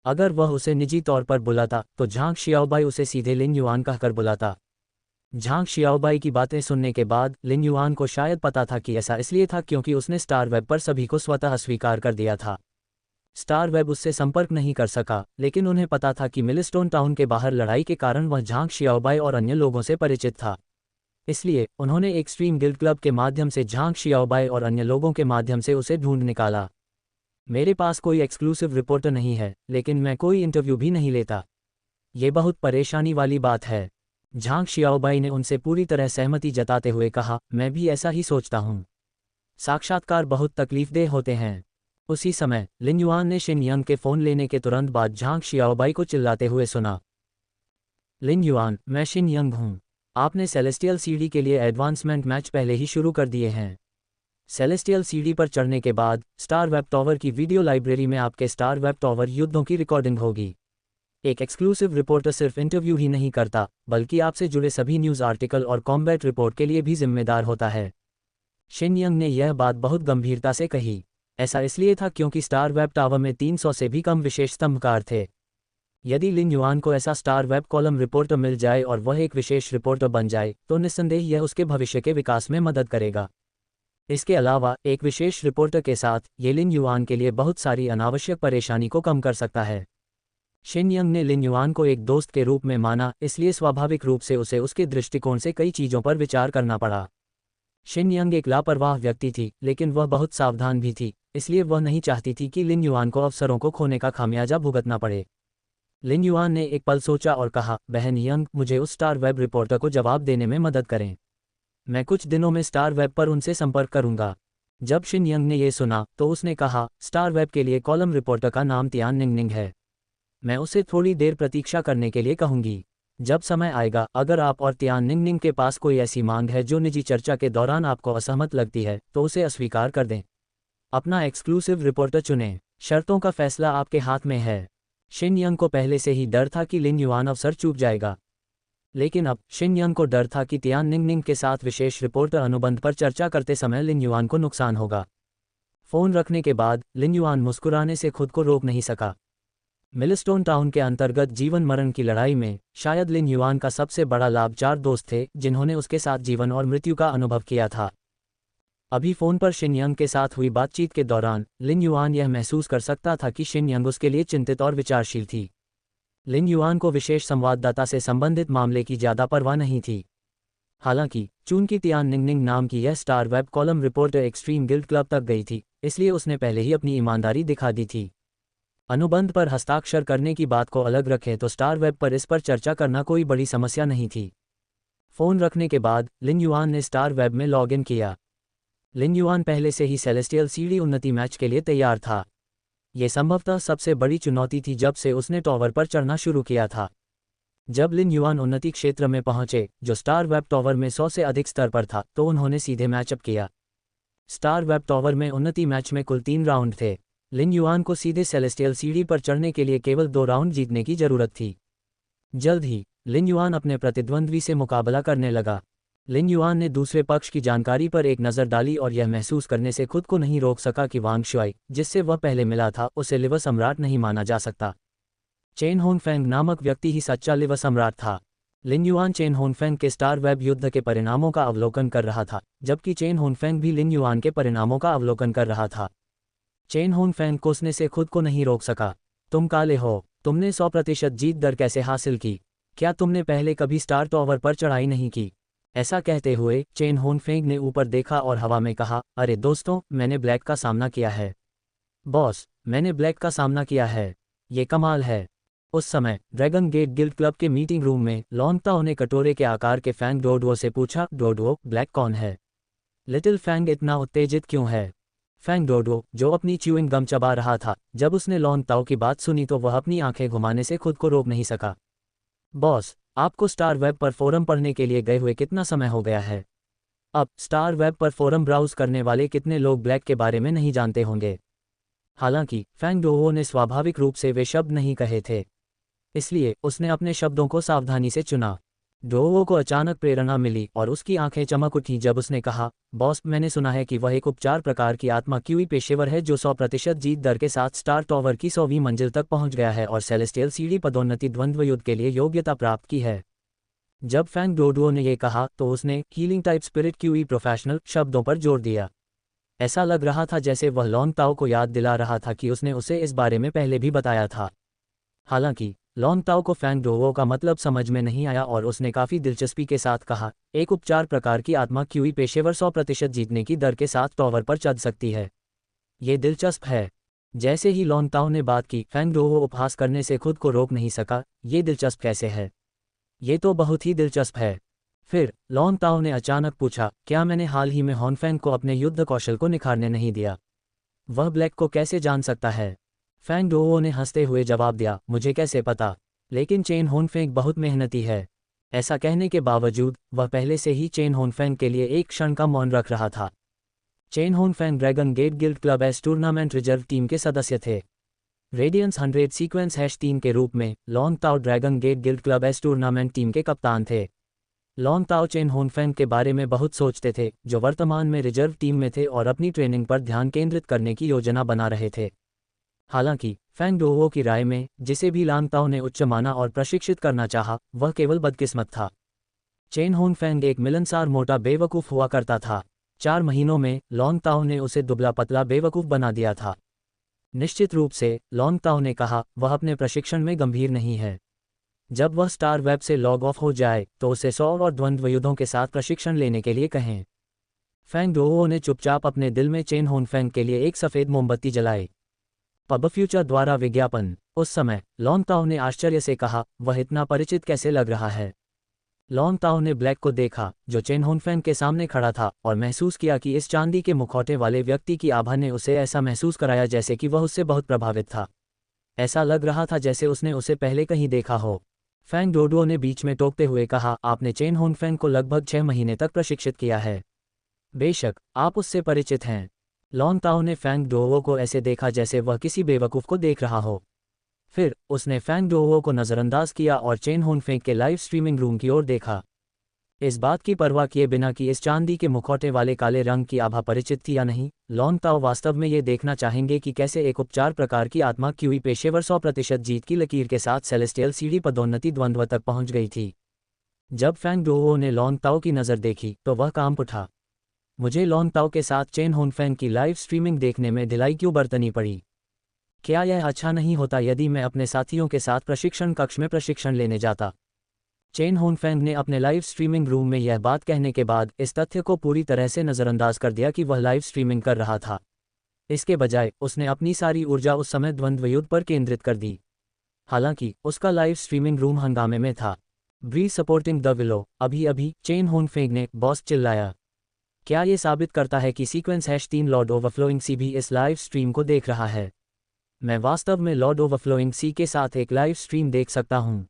अगर वह उसे निजी तौर पर बुलाता तो झांग शियाओबाई उसे सीधे लिन युआन कहकर बुलाता। झांग शियाओबाई की बातें सुनने के बाद लिन युआन को शायद पता था कि ऐसा इसलिए था क्योंकि उसने स्टार वेब पर सभी को स्वतः स्वीकार कर दिया था। स्टार वेब उससे संपर्क नहीं कर सका, लेकिन उन्हें पता था कि मिलस्टोन टाउन के बाहर लड़ाई के कारण वह झांग शियाओबाई और अन्य लोगों से परिचित था। इसलिए उन्होंने एक्सट्रीम गिल्ड क्लब के माध्यम से झांग शियाओबाई और अन्य लोगों के माध्यम से उसे ढूंढ निकाला। मेरे पास कोई एक्सक्लूसिव रिपोर्टर नहीं है, लेकिन मैं कोई इंटरव्यू भी नहीं लेता। ये बहुत परेशानी वाली बात है। झांग शियाओबाई ने उनसे पूरी तरह सहमति जताते हुए कहा, मैं भी ऐसा ही सोचता हूँ। साक्षात्कार बहुत तकलीफदेह होते हैं। उसी समय लिन युआन ने शिन यंग के फ़ोन लेने के तुरंत बाद झांग शियाओबाई को चिल्लाते हुए सुना, लिन युआन, मैं शिन यंग हूँ। आपने सेलेस्टियल सीडी के लिए एडवांसमेंट मैच पहले ही शुरू कर दिए हैं। सेलेस्टियल सीडी पर चढ़ने के बाद स्टार वेब टॉवर की वीडियो लाइब्रेरी में आपके स्टार वेब टॉवर युद्धों की रिकॉर्डिंग होगी। एक एक्सक्लूसिव रिपोर्टर सिर्फ इंटरव्यू ही नहीं करता, बल्कि आपसे जुड़े सभी न्यूज़ आर्टिकल और कॉम्बैट रिपोर्ट के लिए भी जिम्मेदार होता है। शिन यंग ने यह बात बहुत गंभीरता से कही। ऐसा इसलिए था क्योंकि स्टार वेब टावर में 300 से भी कम विशेष स्तंभकार थे। यदि लिन युआन को ऐसा स्टार वेब कॉलम रिपोर्टर मिल जाए और वह एक विशेष रिपोर्टर बन जाए तो निस्संदेह यह उसके भविष्य के विकास में मदद करेगा। इसके अलावा एक विशेष रिपोर्टर के साथ ये लिन युआन के लिए बहुत सारी अनावश्यक परेशानी को कम कर सकता है। शिन यंग ने लिन युआन को एक दोस्त के रूप में माना, इसलिए स्वाभाविक रूप से उसे उसके दृष्टिकोण से कई चीज़ों पर विचार करना पड़ा। शिन यंग एक लापरवाह व्यक्ति थी, लेकिन वह बहुत सावधान भी थी, इसलिए वह नहीं चाहती थी कि लिन युआन को अवसरों को खोने का खामियाजा भुगतना पड़े। लिन युआन ने एक पल सोचा और कहा, बहन यंग, मुझे उस स्टार वेब रिपोर्टर को जवाब देने में मदद करें। मैं कुछ दिनों में स्टार वेब पर उनसे संपर्क करूंगा। जब शिन यंग ने यह सुना तो उसने कहा, स्टार वेब के लिए कॉलम रिपोर्टर का नाम तियान निंगनिंग है। मैं उसे थोड़ी देर प्रतीक्षा करने के लिए कहूंगी। जब समय आएगा, अगर आप और तियान निंगनिंग के पास कोई ऐसी मांग है जो निजी चर्चा के दौरान आपको असहमत लगती है, तो उसे अस्वीकार कर दें। अपना एक्सक्लूसिव रिपोर्टर चुनें। शर्तों का फैसला आपके हाथ में है। शिन यंग को पहले से ही डर था कि लिन युआन अवसर चूक जाएगा, लेकिन अब शिन यंग को डर था कि तियान निंगनिंग के साथ विशेष रिपोर्टर अनुबंध पर चर्चा करते समय लिन युआन को नुकसान होगा। फोन रखने के बाद लिन युआन मुस्कुराने से खुद को रोक नहीं सका। मिलस्टोन टाउन के अंतर्गत जीवन मरण की लड़ाई में शायद लिन युआन का सबसे बड़ा लाभ 4 दोस्त थे जिन्होंने उसके साथ जीवन और मृत्यु का अनुभव किया था। अभी फोन पर शिन यंग के साथ हुई बातचीत के दौरान लिन युआन यह महसूस कर सकता था कि शिन यंग उसके लिए चिंतित और विचारशील थी। लिन युआन को विशेष संवाददाता से संबंधित मामले की ज्यादा परवाह नहीं थी। हालांकि चूंकि तियान निंगनिंग नाम की यह star web column reporter extreme guild club तक गई थी, इसलिए उसने पहले ही अपनी ईमानदारी दिखा दी थी। अनुबंध पर हस्ताक्षर करने की बात को अलग रखें तो स्टार वेब पर इस पर चर्चा करना कोई बड़ी समस्या नहीं थी। फ़ोन रखने के बाद लिन युआन ने स्टार वेब में लॉग इन किया। लिन युआन पहले से ही सेलेस्टियल सीडी उन्नति मैच के लिए तैयार था। ये संभवतः सबसे बड़ी चुनौती थी जब से उसने टॉवर पर चढ़ना शुरू किया था। जब लिन युआन उन्नति क्षेत्र में पहुंचे, जो स्टार वेब टॉवर में 100 से अधिक स्तर पर था, तो उन्होंने सीधे मैचअप किया। स्टार वेब टॉवर में उन्नति मैच में कुल 3 राउंड थे। लिन युआन को सीधे सेलेस्टियल सीढ़ी पर चढ़ने के लिए केवल 2 राउंड जीतने की जरूरत थी। जल्द ही लिन युआन अपने प्रतिद्वंद्वी से मुकाबला करने लगा। लिन युआन ने दूसरे पक्ष की जानकारी पर एक नज़र डाली और यह महसूस करने से खुद को नहीं रोक सका कि वांग शुआई, जिससे वह पहले मिला था, उसे लिवर सम्राट नहीं माना जा सकता। चेन होनफेंग नामक व्यक्ति ही सच्चा लिवर सम्राट था। लिन युआन चेन होनफेंग के स्टार वेब युद्ध के परिणामों का अवलोकन कर रहा था, जबकि चेन होनफेंग भी लिन युआन के परिणामों का अवलोकन कर रहा था। चेन होनफेंग कोसने से खुद को नहीं रोक सका। तुम काले हो, तुमने 100% जीत दर कैसे हासिल की? क्या तुमने पहले कभी स्टार टॉवर पर चढ़ाई नहीं की? ऐसा कहते हुए चेन होनफेंग ने ऊपर देखा और हवा में कहा, अरे दोस्तों, मैंने ब्लैक का सामना किया है। बॉस, मैंने ब्लैक का सामना किया है। ये कमाल है। उस समय ड्रैगन गेट गिल्ड क्लब के मीटिंग रूम में लॉन्ग ताओ ने कटोरे के आकार के फैंग डोडुओ से पूछा, डोडुओ, ब्लैक कौन है? लिटिल फैंग इतना उत्तेजित क्यों है? फैंग डोडुओ, जो अपनी च्यूइंग गम चबा रहा था, जब उसने लॉन्ग ताओ की बात सुनी तो वह अपनी आंखें घुमाने से खुद को रोक नहीं सका। बॉस, आपको स्टार वेब पर फोरम पढ़ने के लिए गए हुए कितना समय हो गया है? अब स्टार वेब पर फोरम ब्राउज करने वाले कितने लोग ब्लैक के बारे में नहीं जानते होंगे? हालांकि फैंग डोओ ने स्वाभाविक रूप से वे शब्द नहीं कहे थे, इसलिए उसने अपने शब्दों को सावधानी से चुना। डोओ को अचानक प्रेरणा मिली और उसकी आंखें चमक उठीं जब उसने कहा, बॉस, मैंने सुना है कि वह एक उपचार प्रकार की आत्मा क्यूई पेशेवर है जो 100% जीत दर के साथ स्टार टॉवर की 100वीं मंजिल तक पहुंच गया है और सेलेस्टियल सीढ़ी पदोन्नति द्वंद्व युद्ध के लिए योग्यता प्राप्त की है। जब फैंग डोडुओ ने यह कहा तो उसने healing type spirit QE professional शब्दों पर जोर दिया। ऐसा लग रहा था जैसे वह लॉन्ग ताओ को याद दिला रहा था कि उसने उसे इस बारे में पहले भी बताया था। हालांकि लॉन्ग ताओ को फैंग डोओ का मतलब समझ में नहीं आया और उसने काफ़ी दिलचस्पी के साथ कहा, एक उपचार प्रकार की आत्मा क्यूई पेशेवर 100% जीतने की दर के साथ टॉवर पर चढ़ सकती है। ये दिलचस्प है। जैसे ही लॉन्ग ताओ ने बात की, फैंग डोओ उपहास करने से खुद को रोक नहीं सका। ये दिलचस्प कैसे है? ये तो बहुत ही दिलचस्प है। फिर लॉन्ग ताओ ने अचानक पूछा, क्या मैंने हाल ही में हॉनफेंग को अपने युद्ध कौशल को निखारने नहीं दिया? वह ब्लैक को कैसे जान सकता है? फैंग डोओ ने हंसते हुए जवाब दिया, मुझे कैसे पता, लेकिन चेन होनफेंग बहुत मेहनती है। ऐसा कहने के बावजूद वह पहले से ही चेन होनफेंग के लिए एक क्षण का मौन रख रहा था। Chen Honfeng dragon gate guild club S tournament reserve team के सदस्य थे। रेडियंस 100 सीक्वेंस #3 के रूप में Long Tao dragon gate guild club S tournament team के कप्तान थे। लॉन्ग ताओ चेन होनफेंग के बारे में बहुत सोचते थे, जो वर्तमान में रिजर्व टीम में थे और अपनी ट्रेनिंग पर ध्यान केंद्रित करने की योजना बना रहे थे। हालांकि फैंग डोओ की राय में जिसे भी लॉन्ग ताओ ने उच्च माना और प्रशिक्षित करना चाहा, वह केवल बदकिस्मत था। चेन होनफेंग एक मिलनसार मोटा बेवकूफ़ हुआ करता था। 4 महीनों में लॉन्ग ताओ ने उसे दुबला पतला बेवकूफ़ बना दिया था। निश्चित रूप से लॉन्ग ताओ ने कहा, वह अपने प्रशिक्षण में गंभीर नहीं है। जब वह स्टार वेब से लॉग ऑफ हो जाए तो उसे 100 और द्वंद्व युद्धों के साथ प्रशिक्षण लेने के लिए कहें। फैंग डोओ ने चुपचाप अपने दिल में चेन होनफेंग के लिए एक सफ़ेद मोमबत्ती जलाई। पब फ्यूचर द्वारा विज्ञापन। उस समय लॉन्ग ताओ ने आश्चर्य से कहा, वह इतना परिचित कैसे लग रहा है? लॉन्ग ताओ ने ब्लैक को देखा, जो चेन होनफेंग के सामने खड़ा था, और महसूस किया कि इस चांदी के मुखौटे वाले व्यक्ति की आभा ने उसे ऐसा महसूस कराया जैसे कि वह उससे बहुत प्रभावित था। ऐसा लग रहा था जैसे उसने उसे पहले कहीं देखा हो। फैंग डोडुओ ने बीच में टोकते हुए कहा, आपने चेन होनफेंग को लगभग 6 महीने तक प्रशिक्षित किया है। बेशक आप उससे परिचित हैं। लॉन्ग ताओ ने फैंग डोओ को ऐसे देखा जैसे वह किसी बेवकूफ़ को देख रहा हो। फिर उसने फैंग डोओ को नज़रअंदाज किया और चेन होनफेंग के लाइव स्ट्रीमिंग रूम की ओर देखा, इस बात की परवाह किए बिना कि इस चांदी के मुखौटे वाले काले रंग की आभा परिचित थी या नहीं। लॉन्ग ताओ वास्तव में ये देखना चाहेंगे कि कैसे एक उपचार प्रकार की आत्मा क्यूई पेशेवर 100% जीत की लकीर के साथ सेलेस्टियल सीढ़ी पदोन्नति द्वंद्व तक पहुंच गई थी। जब फैंग डोओ ने लॉन्ग ताओ की नज़र देखी तो वह कांप उठा। मुझे लॉन्ग ताओ के साथ चेन होनफेंग की लाइव स्ट्रीमिंग देखने में ढिलाई क्यों बरतनी पड़ी? क्या यह अच्छा नहीं होता यदि मैं अपने साथियों के साथ प्रशिक्षण कक्ष में प्रशिक्षण लेने जाता? चेन होनफेंग ने अपने लाइव स्ट्रीमिंग रूम में यह बात कहने के बाद इस तथ्य को पूरी तरह से नज़रअंदाज कर दिया कि वह लाइव स्ट्रीमिंग कर रहा था। इसके बजाय उसने अपनी सारी ऊर्जा उस समय द्वंद्व युद्ध पर केंद्रित कर दी। हालांकि उसका लाइव स्ट्रीमिंग रूम हंगामे में था। ब्री सपोर्टिंग द विलो, अभी अभी, चेन होंगफेंग ने बॉस चिल्लाया। क्या ये साबित करता है कि सीक्वेंस #3 लॉर्ड ओवरफ्लोइंग सी भी इस लाइव स्ट्रीम को देख रहा है? मैं वास्तव में लॉर्ड ओवरफ्लोइंग सी के साथ एक लाइव स्ट्रीम देख सकता हूँ।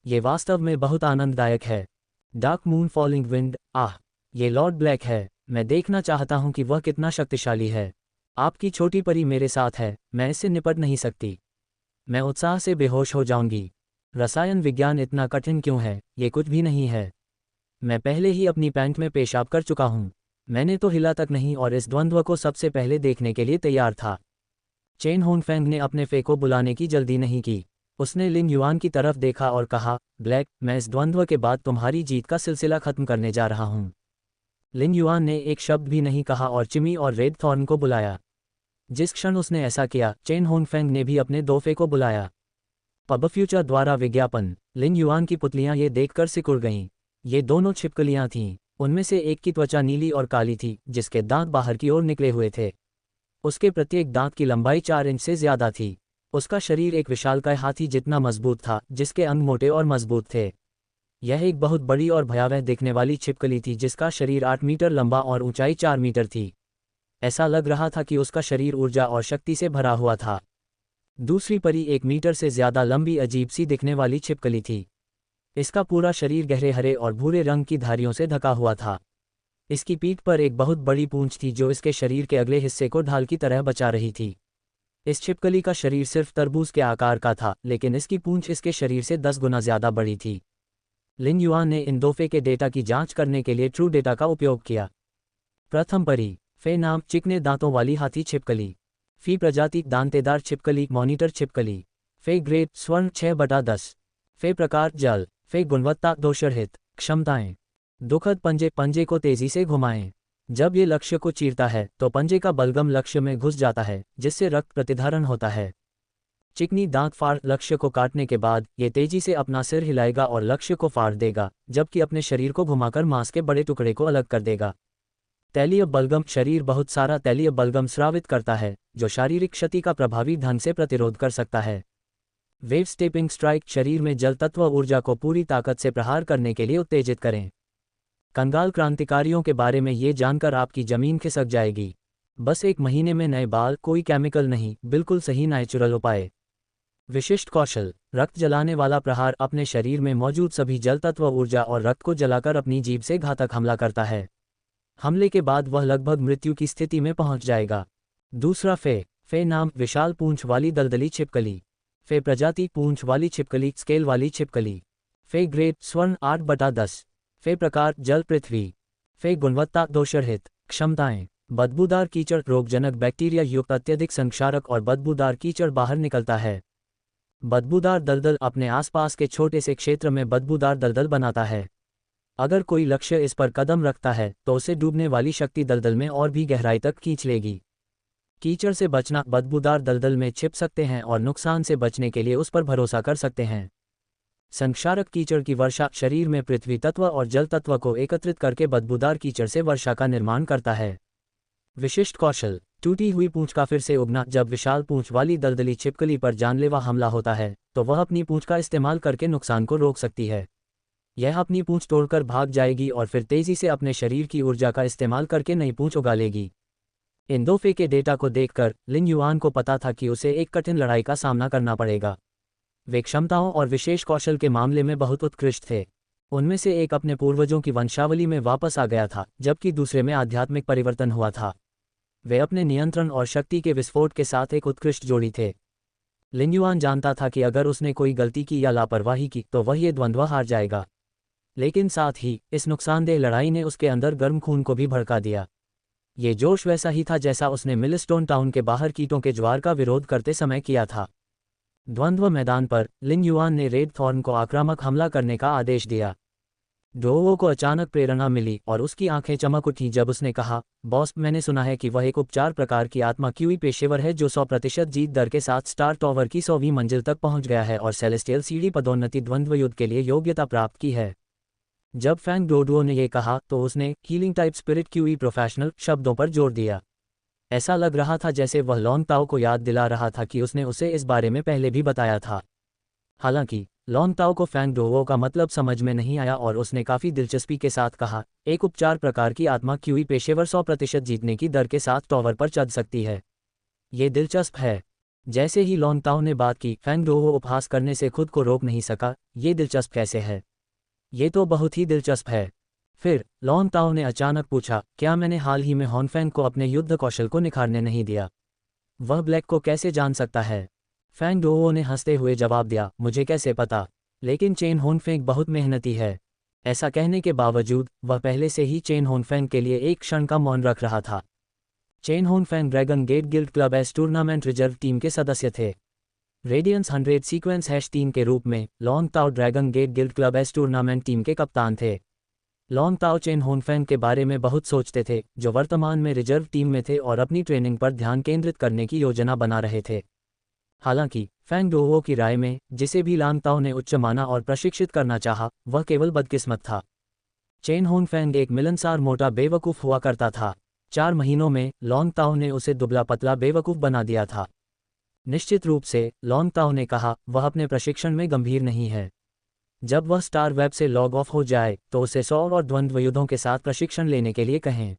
ये वास्तव में बहुत आनंददायक है। डार्क मून फॉलिंग विंड, आह, ये लॉर्ड ब्लैक है। मैं देखना चाहता हूँ कि वह कितना शक्तिशाली है। आपकी छोटी परी मेरे साथ है, मैं इससे निपट नहीं सकती। मैं उत्साह से बेहोश हो जाऊंगी। रसायन विज्ञान इतना कठिन क्यों है? ये कुछ भी नहीं है। मैं पहले ही अपनी पैंट में पेशाब कर चुका हूँ। मैंने तो हिला तक नहीं और इस द्वंद्व को सबसे पहले देखने के लिए तैयार था। चेन होंगफेंग ने अपने फे को बुलाने की जल्दी नहीं की। उसने लिन युआन की तरफ देखा और कहा, ब्लैक, मैं इस द्वंद्व के बाद तुम्हारी जीत का सिलसिला खत्म करने जा रहा हूँ। लिन युआन ने एक शब्द भी नहीं कहा और चिमी और रेड थॉर्न को बुलाया। जिस क्षण उसने ऐसा किया, चेन होंगफेंग ने भी अपने दो फे को बुलाया। पब फ्यूचर द्वारा विज्ञापन। लिन युआन की पुतलियां ये देखकर सिकुड़ गईं। ये दोनों छिपकलियां थीं। उनमें से एक की त्वचा नीली और काली थी, जिसके दांत बाहर की ओर निकले हुए थे। उसके प्रत्येक दांत की लंबाई 4 इंच से ज्यादा थी। उसका शरीर एक विशालकाय हाथी जितना मजबूत था, जिसके अंग मोटे और मजबूत थे। यह एक बहुत बड़ी और भयावह दिखने वाली छिपकली थी जिसका शरीर 8 मीटर लंबा और ऊंचाई 4 मीटर थी। ऐसा लग रहा था कि उसका शरीर ऊर्जा और शक्ति से भरा हुआ था। दूसरी परी 1 मीटर से ज्यादा लंबी अजीब सी दिखने वाली छिपकली थी। इसका पूरा शरीर गहरे हरे और भूरे रंग की धारियों से ढका हुआ था। इसकी पीठ पर एक बहुत बड़ी पूंछ थी जो इसके शरीर के अगले हिस्से को ढाल की तरह बचा रही थी। इस छिपकली का शरीर सिर्फ तरबूज के आकार का था, लेकिन इसकी पूंछ इसके शरीर से 10 गुना ज्यादा बड़ी थी। लिन युआन ने इन दो फे के डेटा की जांच करने के लिए ट्रू डेटा का उपयोग किया। प्रथम परी, फे नाम, चिकने दांतों वाली हाथी छिपकली। फी प्रजाति, दांतेदार छिपकली, मॉनिटर छिपकली। फे ग्रेड, स्वर्ण 6/10। फे प्रकार, जल। फे गुणवत्ता, दोषरहित। क्षमताएं, दुखद पंजे, पंजे को तेजी से घुमाएं। जब ये लक्ष्य को चीरता है तो पंजे का बलगम लक्ष्य में घुस जाता है, जिससे रक्त प्रतिधारण होता है। चिकनी दांत फाड़, लक्ष्य को काटने के बाद ये तेजी से अपना सिर हिलाएगा और लक्ष्य को फाड़ देगा, जबकि अपने शरीर को घुमाकर मांस के बड़े टुकड़े को अलग कर देगा। तैलीय बलगम, शरीर बहुत सारा तैलीय बलगम स्रावित करता है, जो शारीरिक क्षति का प्रभावी ढंग से प्रतिरोध कर सकता है। वेव स्टेपिंग स्ट्राइक, शरीर में जल तत्व ऊर्जा को पूरी ताकत से प्रहार करने के लिए उत्तेजित करें। कंगाल क्रांतिकारियों के बारे में ये जानकर आपकी जमीन खिसक जाएगी। बस 1 महीने में नए बाल, कोई केमिकल नहीं, बिल्कुल सही नेचुरल उपाय। विशिष्ट कौशल, रक्त जलाने वाला प्रहार, अपने शरीर में मौजूद सभी जल तत्व ऊर्जा और रक्त को जलाकर अपनी जीभ से घातक हमला करता है। हमले के बाद वह लगभग मृत्यु की स्थिति में पहुंच जाएगा। दूसरा फे। फे नाम, विशाल पूंछ वाली दलदली छिपकली। फे प्रजाति, पूंछ वाली छिपकली, स्केल वाली छिपकली। फे ग्रेड, स्वर्ण 8/10। फे प्रकार, जल पृथ्वी। फे गुणवत्ता, दोषरहित। क्षमताएं, बदबूदार कीचड़, रोगजनक बैक्टीरिया युक्त अत्यधिक संक्षारक और बदबूदार कीचड़ बाहर निकलता है। बदबूदार दलदल अपने आसपास के छोटे से क्षेत्र में बदबूदार दलदल बनाता है। अगर कोई लक्ष्य इस पर कदम रखता है तो उसे डूबने वाली शक्ति दलदल में और भी गहराई तक खींच लेगी। कीचड़ से बचना, बदबूदार दलदल में छिप सकते हैं और नुकसान से बचने के लिए उस पर भरोसा कर सकते हैं। संक्षारक कीचड़ की वर्षा, शरीर में पृथ्वी तत्व और जल तत्व को एकत्रित करके बदबूदार कीचड़ से वर्षा का निर्माण करता है। विशिष्ट कौशल, टूटी हुई पूंछ का फिर से उगना, जब विशाल पूंछ वाली दलदली छिपकली पर जानलेवा हमला होता है तो वह अपनी पूंछ का इस्तेमाल करके नुकसान को रोक सकती है। यह अपनी पूंछ तोड़कर भाग जाएगी और फिर तेजी से अपने शरीर की ऊर्जा का इस्तेमाल करके नई पूंछ उगा लेगी। इन दो फे के डेटा को देखकर लिन युआन को पता था कि उसे एक कठिन लड़ाई का सामना करना पड़ेगा। वे क्षमताओं और विशेष कौशल के मामले में बहुत उत्कृष्ट थे। उनमें से एक अपने पूर्वजों की वंशावली में वापस आ गया था, जबकि दूसरे में आध्यात्मिक परिवर्तन हुआ था। वे अपने नियंत्रण और शक्ति के विस्फोट के साथ एक उत्कृष्ट जोड़ी थे। लिन युआन जानता था कि अगर उसने कोई गलती की या लापरवाही की तो वह ये द्वंद्व हार जाएगा। लेकिन साथ ही इस नुकसानदेह लड़ाई ने उसके अंदर गर्म खून को भी भड़का दिया। ये जोश वैसा ही था जैसा उसने मिलस्टोन टाउन के बाहर कीटों के ज्वार का विरोध करते समय किया था। द्वंद्व मैदान पर लिन युआन ने रेड थॉर्न को आक्रामक हमला करने का आदेश दिया। डोवो को अचानक प्रेरणा मिली और उसकी आंखें चमक उठी जब उसने कहा, बॉस, मैंने सुना है कि वह एक उपचार प्रकार की आत्मा क्यूई पेशेवर है जो 100% जीत दर के साथ स्टार टॉवर की 100वीं मंजिल तक पहुंच गया है और सेलेस्टियल सीढ़ी पदोन्नति द्वंद्व युद्ध के लिए योग्यता प्राप्त की है। जब फैंग डोडुओ ने यह कहा तो उसने healing type spirit QE professional शब्दों पर जोर दिया। ऐसा लग रहा था जैसे वह लॉन्ग ताओ को याद दिला रहा था कि उसने उसे इस बारे में पहले भी बताया था। हालांकि लॉन्ग ताओ को फैंग डोवो का मतलब समझ में नहीं आया और उसने काफ़ी दिलचस्पी के साथ कहा, एक उपचार प्रकार की आत्मा क्यूई पेशेवर 100% जीतने की दर के साथ टॉवर पर चढ़ सकती है। ये दिलचस्प है। जैसे ही लॉन्ग ताओ ने बात की, फैंग डोवो उपहास करने से खुद को रोक नहीं सका। ये दिलचस्प कैसे है? ये तो बहुत ही दिलचस्प है। फिर लॉन्ग ताओ ने अचानक पूछा, क्या मैंने हाल ही में हॉनफैंग को अपने युद्ध कौशल को निखारने नहीं दिया? वह ब्लैक को कैसे जान सकता है? फैंग डोवो ने हंसते हुए जवाब दिया, मुझे कैसे पता, लेकिन चेन होनफेंग बहुत मेहनती है। ऐसा कहने के बावजूद वह पहले से ही चेन होनफेंग के लिए एक क्षण का मौन रख रहा था। Chen Honfeng dragon gate guild club S tournament reserve team के सदस्य थे। रेडियंस 100 सीक्वेंस #3 के रूप में Long Tao dragon gate guild club S tournament team के कप्तान थे। लॉन्ग ताओ चेन होनफेंग के बारे में बहुत सोचते थे, जो वर्तमान में रिजर्व टीम में थे और अपनी ट्रेनिंग पर ध्यान केंद्रित करने की योजना बना रहे थे। हालांकि फैंग डोवो की राय में जिसे भी लॉन्ग ताओ ने उच्च माना और प्रशिक्षित करना चाहा, वह केवल बदकिस्मत था। चेन होनफेंग एक मिलनसार मोटा बेवकूफ़ हुआ करता था। 4 महीनों में लॉन्ग ताओ ने उसे दुबला पतला बेवकूफ़ बना दिया था। निश्चित रूप से, लॉन्ग ताओ ने कहा, वह अपने प्रशिक्षण में गंभीर नहीं है। जब वह स्टार वेब से लॉग ऑफ हो जाए तो उसे 100 और द्वंद्व युद्धों के साथ प्रशिक्षण लेने के लिए कहें।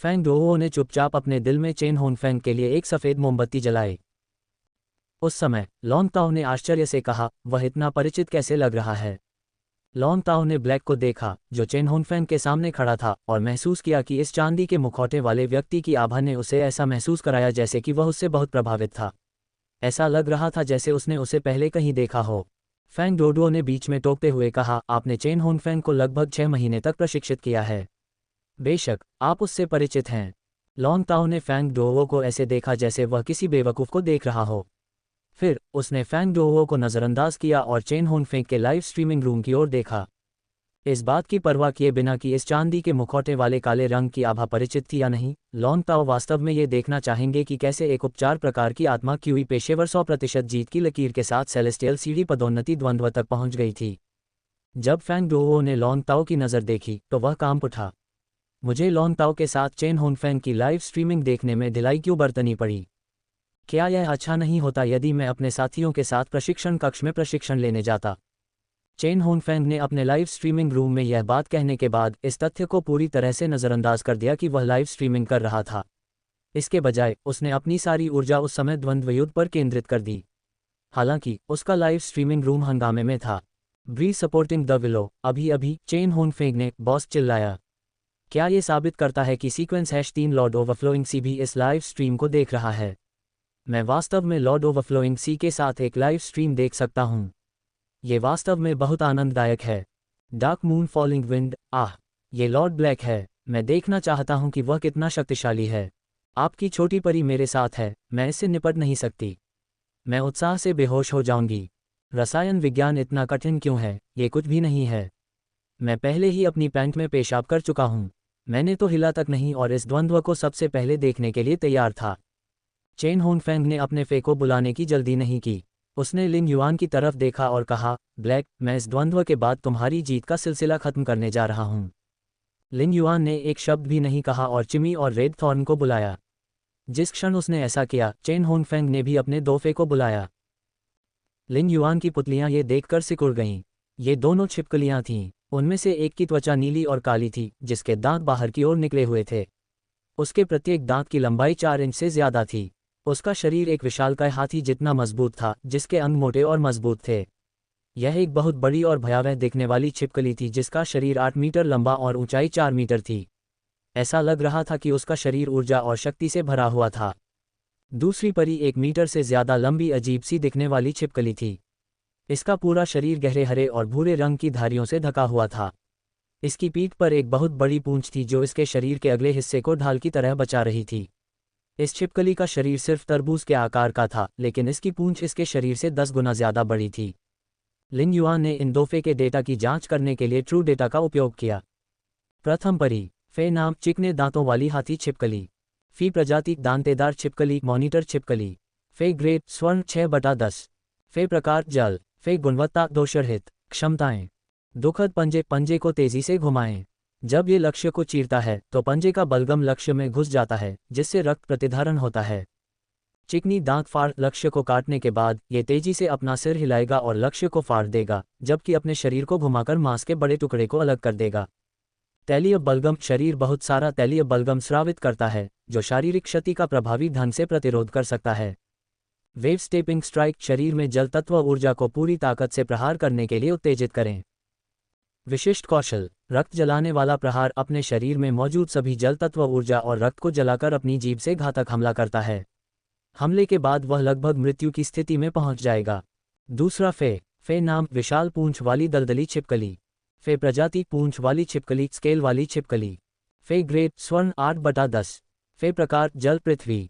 फैंग डोवो ने चुपचाप अपने दिल में चेन होनफेंग के लिए एक सफ़ेद मोमबत्ती जलाई। उस समय लॉन्ग ताओ ने आश्चर्य से कहा, वह इतना परिचित कैसे लग रहा है? लॉन्ग ताओ ने ब्लैक को देखा, जो चेन होनफेंग के सामने खड़ा था, और महसूस किया कि इस चांदी के मुखौटे वाले व्यक्ति की आभा ने उसे ऐसा महसूस कराया जैसे कि वह उससे बहुत प्रभावित था। ऐसा लग रहा था जैसे उसने उसे पहले कहीं देखा हो। फैंग डोडो ने बीच में टोकते हुए कहा, आपने चेन होनफेंग को लगभग 6 महीने तक प्रशिक्षित किया है। बेशक आप उससे परिचित हैं। लॉन्ग ताओ ने फैंग डोवो को ऐसे देखा जैसे वह किसी बेवकूफ़ को देख रहा हो। फिर उसने फैंग डोवो को नज़रअंदाज किया और चेन होनफेंग के लाइव स्ट्रीमिंग रूम की ओर देखा। इस बात की परवाह किए बिना कि इस चांदी के मुखौटे वाले काले रंग की आभा परिचित थी या नहीं, लॉन्ग ताओ वास्तव में ये देखना चाहेंगे कि कैसे एक उपचार प्रकार की आत्मा क्यूई पेशेवर 100% जीत की लकीर के साथ सेलेस्टियल सीढ़ी पदोन्नति द्वंद्व तक पहुंच गई थी। जब फैंग डोवो ने लॉन्ग ताओ की नज़र देखी तो वह कांप उठा। मुझे लॉन्ग ताओ के साथ चेन होनफेंग की लाइव स्ट्रीमिंग देखने में ढिलाई क्यों बरतनी पड़ी? क्या यह अच्छा नहीं होता यदि मैं अपने साथियों के साथ प्रशिक्षण कक्ष में प्रशिक्षण लेने जाता? चेन होनफेंग ने अपने लाइव स्ट्रीमिंग रूम में यह बात कहने के बाद इस तथ्य को पूरी तरह से नज़रअंदाज कर दिया कि वह लाइव स्ट्रीमिंग कर रहा था। इसके बजाय उसने अपनी सारी ऊर्जा उस समय द्वंद्व युद्ध पर केंद्रित कर दी। हालांकि उसका लाइव स्ट्रीमिंग रूम हंगामे में था। ब्री सपोर्टिंग द विलो, अभी अभी, चेन होनफेंग ने बॉस चिल्लाया। क्या ये साबित करता है कि सीक्वेंस #3 लॉर्ड ओवरफ्लोइंग सी भी इस लाइव स्ट्रीम को देख रहा है? मैं वास्तव में लॉर्ड ओवरफ्लोइंग सी के साथ एक लाइव स्ट्रीम देख सकता हूँ। ये वास्तव में बहुत आनंददायक है। डार्क मून फॉलिंग विंड, आह, ये लॉर्ड ब्लैक है। मैं देखना चाहता हूँ कि वह कितना शक्तिशाली है। आपकी छोटी परी मेरे साथ है, मैं इससे निपट नहीं सकती। मैं उत्साह से बेहोश हो जाऊंगी। रसायन विज्ञान इतना कठिन क्यों है? ये कुछ भी नहीं है। मैं पहले ही अपनी पैंट में पेशाब कर चुका हूँ। मैंने तो हिला तक नहीं और इस द्वंद्व को सबसे पहले देखने के लिए तैयार था। चेन होनफेंग ने अपने फे को बुलाने की जल्दी नहीं की। उसने लिन युआन की तरफ देखा और कहा, ब्लैक, मैं इस द्वंद्व के बाद तुम्हारी जीत का सिलसिला खत्म करने जा रहा हूँ। लिन युआन ने एक शब्द भी नहीं कहा और चिमी और रेड थॉर्न को बुलाया। जिस क्षण उसने ऐसा किया, चेन होनफेंग ने भी अपने 2 फे को बुलाया। लिन युआन की पुतलियां ये देखकर सिकुड़ गईं। ये दोनों छिपकलियां थीं। उनमें से एक की त्वचा नीली और काली थी, जिसके दांत बाहर की ओर निकले हुए थे। उसके प्रत्येक दांत की लंबाई 4 इंच से ज्यादा थी। उसका शरीर एक विशालकाय हाथी जितना मजबूत था, जिसके अंग मोटे और मजबूत थे। यह एक बहुत बड़ी और भयावह दिखने वाली छिपकली थी जिसका शरीर 8 मीटर लंबा और ऊंचाई 4 मीटर थी। ऐसा लग रहा था कि उसका शरीर ऊर्जा और शक्ति से भरा हुआ था। दूसरी परी 1 मीटर से ज्यादा लंबी अजीब सी दिखने वाली छिपकली थी। इसका पूरा शरीर गहरे हरे और भूरे रंग की धारियों से ढका हुआ था। इसकी पीठ पर एक बहुत बड़ी पूंछ थी जो इसके शरीर के अगले हिस्से को ढाल की तरह बचा रही थी। इस छिपकली का शरीर सिर्फ तरबूज के आकार का था, लेकिन इसकी पूंछ इसके शरीर से 10 गुना ज्यादा बड़ी थी। लिन युआन ने इन 2 फे के डेटा की जांच करने के लिए ट्रू डेटा का उपयोग किया। प्रथम परी, फे नाम, चिकने दांतों वाली हाथी छिपकली। फी प्रजाति, दांतेदार छिपकली, मॉनिटर छिपकली। फे ग्रेड, स्वर्ण 6/10। फे प्रकार, जल। फे गुणवत्ता, दोषरहित। क्षमताएं, दुखद पंजे, पंजे को तेजी से घुमाएं। जब ये लक्ष्य को चीरता है तो पंजे का बलगम लक्ष्य में घुस जाता है, जिससे रक्त प्रतिधारण होता है। चिकनी दांत फाड़ लक्ष्य को काटने के बाद ये तेजी से अपना सिर हिलाएगा और लक्ष्य को फाड़ देगा, जबकि अपने शरीर को घुमाकर मांस के बड़े टुकड़े को अलग कर देगा। तैलीय बलगम शरीर बहुत सारा तैलीय बलगम स्रावित करता है, जो शारीरिक क्षति का प्रभावी ढंग से प्रतिरोध कर सकता है। वेव स्टेपिंग स्ट्राइक शरीर में जल तत्व ऊर्जा को पूरी ताकत से प्रहार करने के लिए उत्तेजित करें। विशिष्ट कौशल। रक्त जलाने वाला प्रहार अपने शरीर में मौजूद सभी जल तत्व ऊर्जा और रक्त को जलाकर अपनी जीभ से घातक हमला करता है। हमले के बाद वह लगभग मृत्यु की स्थिति में पहुंच जाएगा। दूसरा फे नाम विशाल पूंछ वाली दलदली छिपकली। फे प्रजाति पूंछ वाली छिपकली, स्केल वाली छिपकली। फे ग्रेड स्वर्ण 8/10। फे प्रकार जल पृथ्वी।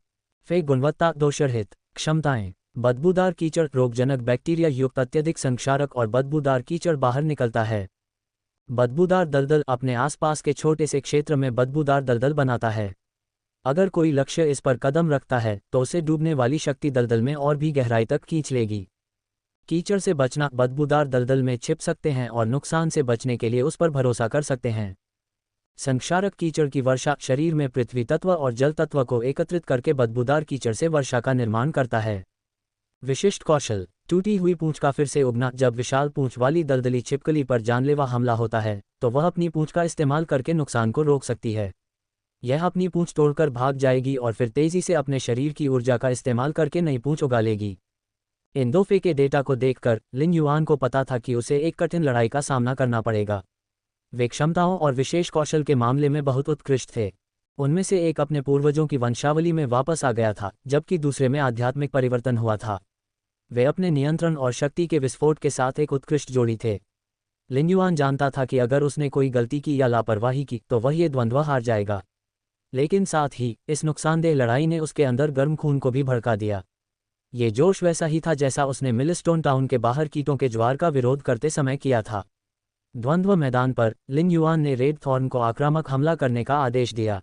फे गुणवत्ता दोषरहित। क्षमताएं। बदबूदार कीचड़ रोगजनक बैक्टीरिया युक्त अत्यधिक संक्षारक और बदबूदार कीचड़ बाहर निकलता है। बदबूदार दलदल अपने आसपास के छोटे से क्षेत्र में बदबूदार दलदल बनाता है। अगर कोई लक्ष्य इस पर कदम रखता है तो उसे डूबने वाली शक्ति दलदल में और भी गहराई तक खींच लेगी। कीचड़ से बचना। बदबूदार दलदल में छिप सकते हैं और नुकसान से बचने के लिए उस पर भरोसा कर सकते हैं। संक्षारक कीचड़ की वर्षा शरीर में पृथ्वी तत्व और जल तत्व को एकत्रित करके बदबूदार कीचड़ से वर्षा का निर्माण करता है। विशिष्ट कौशल। टूटी हुई पूंछ का फिर से उगना। जब विशाल पूंछ वाली दलदली छिपकली पर जानलेवा हमला होता है तो वह अपनी पूंछ का इस्तेमाल करके नुकसान को रोक सकती है। यह अपनी पूंछ तोड़कर भाग जाएगी और फिर तेजी से अपने शरीर की ऊर्जा का इस्तेमाल करके नई पूंछ उगा लेगी। इन दो फे के डेटा को देखकर लिन युआन को पता था कि उसे एक कठिन लड़ाई का सामना करना पड़ेगा। वे क्षमताओं और विशेष कौशल के मामले में बहुत उत्कृष्ट थे। उनमें से एक अपने पूर्वजों की वंशावली में वापस आ गया था, जबकि दूसरे में आध्यात्मिक परिवर्तन हुआ था। वे अपने नियंत्रण और शक्ति के विस्फोट के साथ एक उत्कृष्ट जोड़ी थे। लिन युआन जानता था कि अगर उसने कोई गलती की या लापरवाही की तो वह ये द्वंद्व हार जाएगा। लेकिन साथ ही इस नुकसानदेह लड़ाई ने उसके अंदर गर्म खून को भी भड़का दिया। ये जोश वैसा ही था जैसा उसने मिलस्टोन टाउन के बाहर कीटों के ज्वार का विरोध करते समय किया था। द्वंद्व मैदान पर लिन युआन ने रेड थॉर्न को आक्रामक हमला करने का आदेश दिया।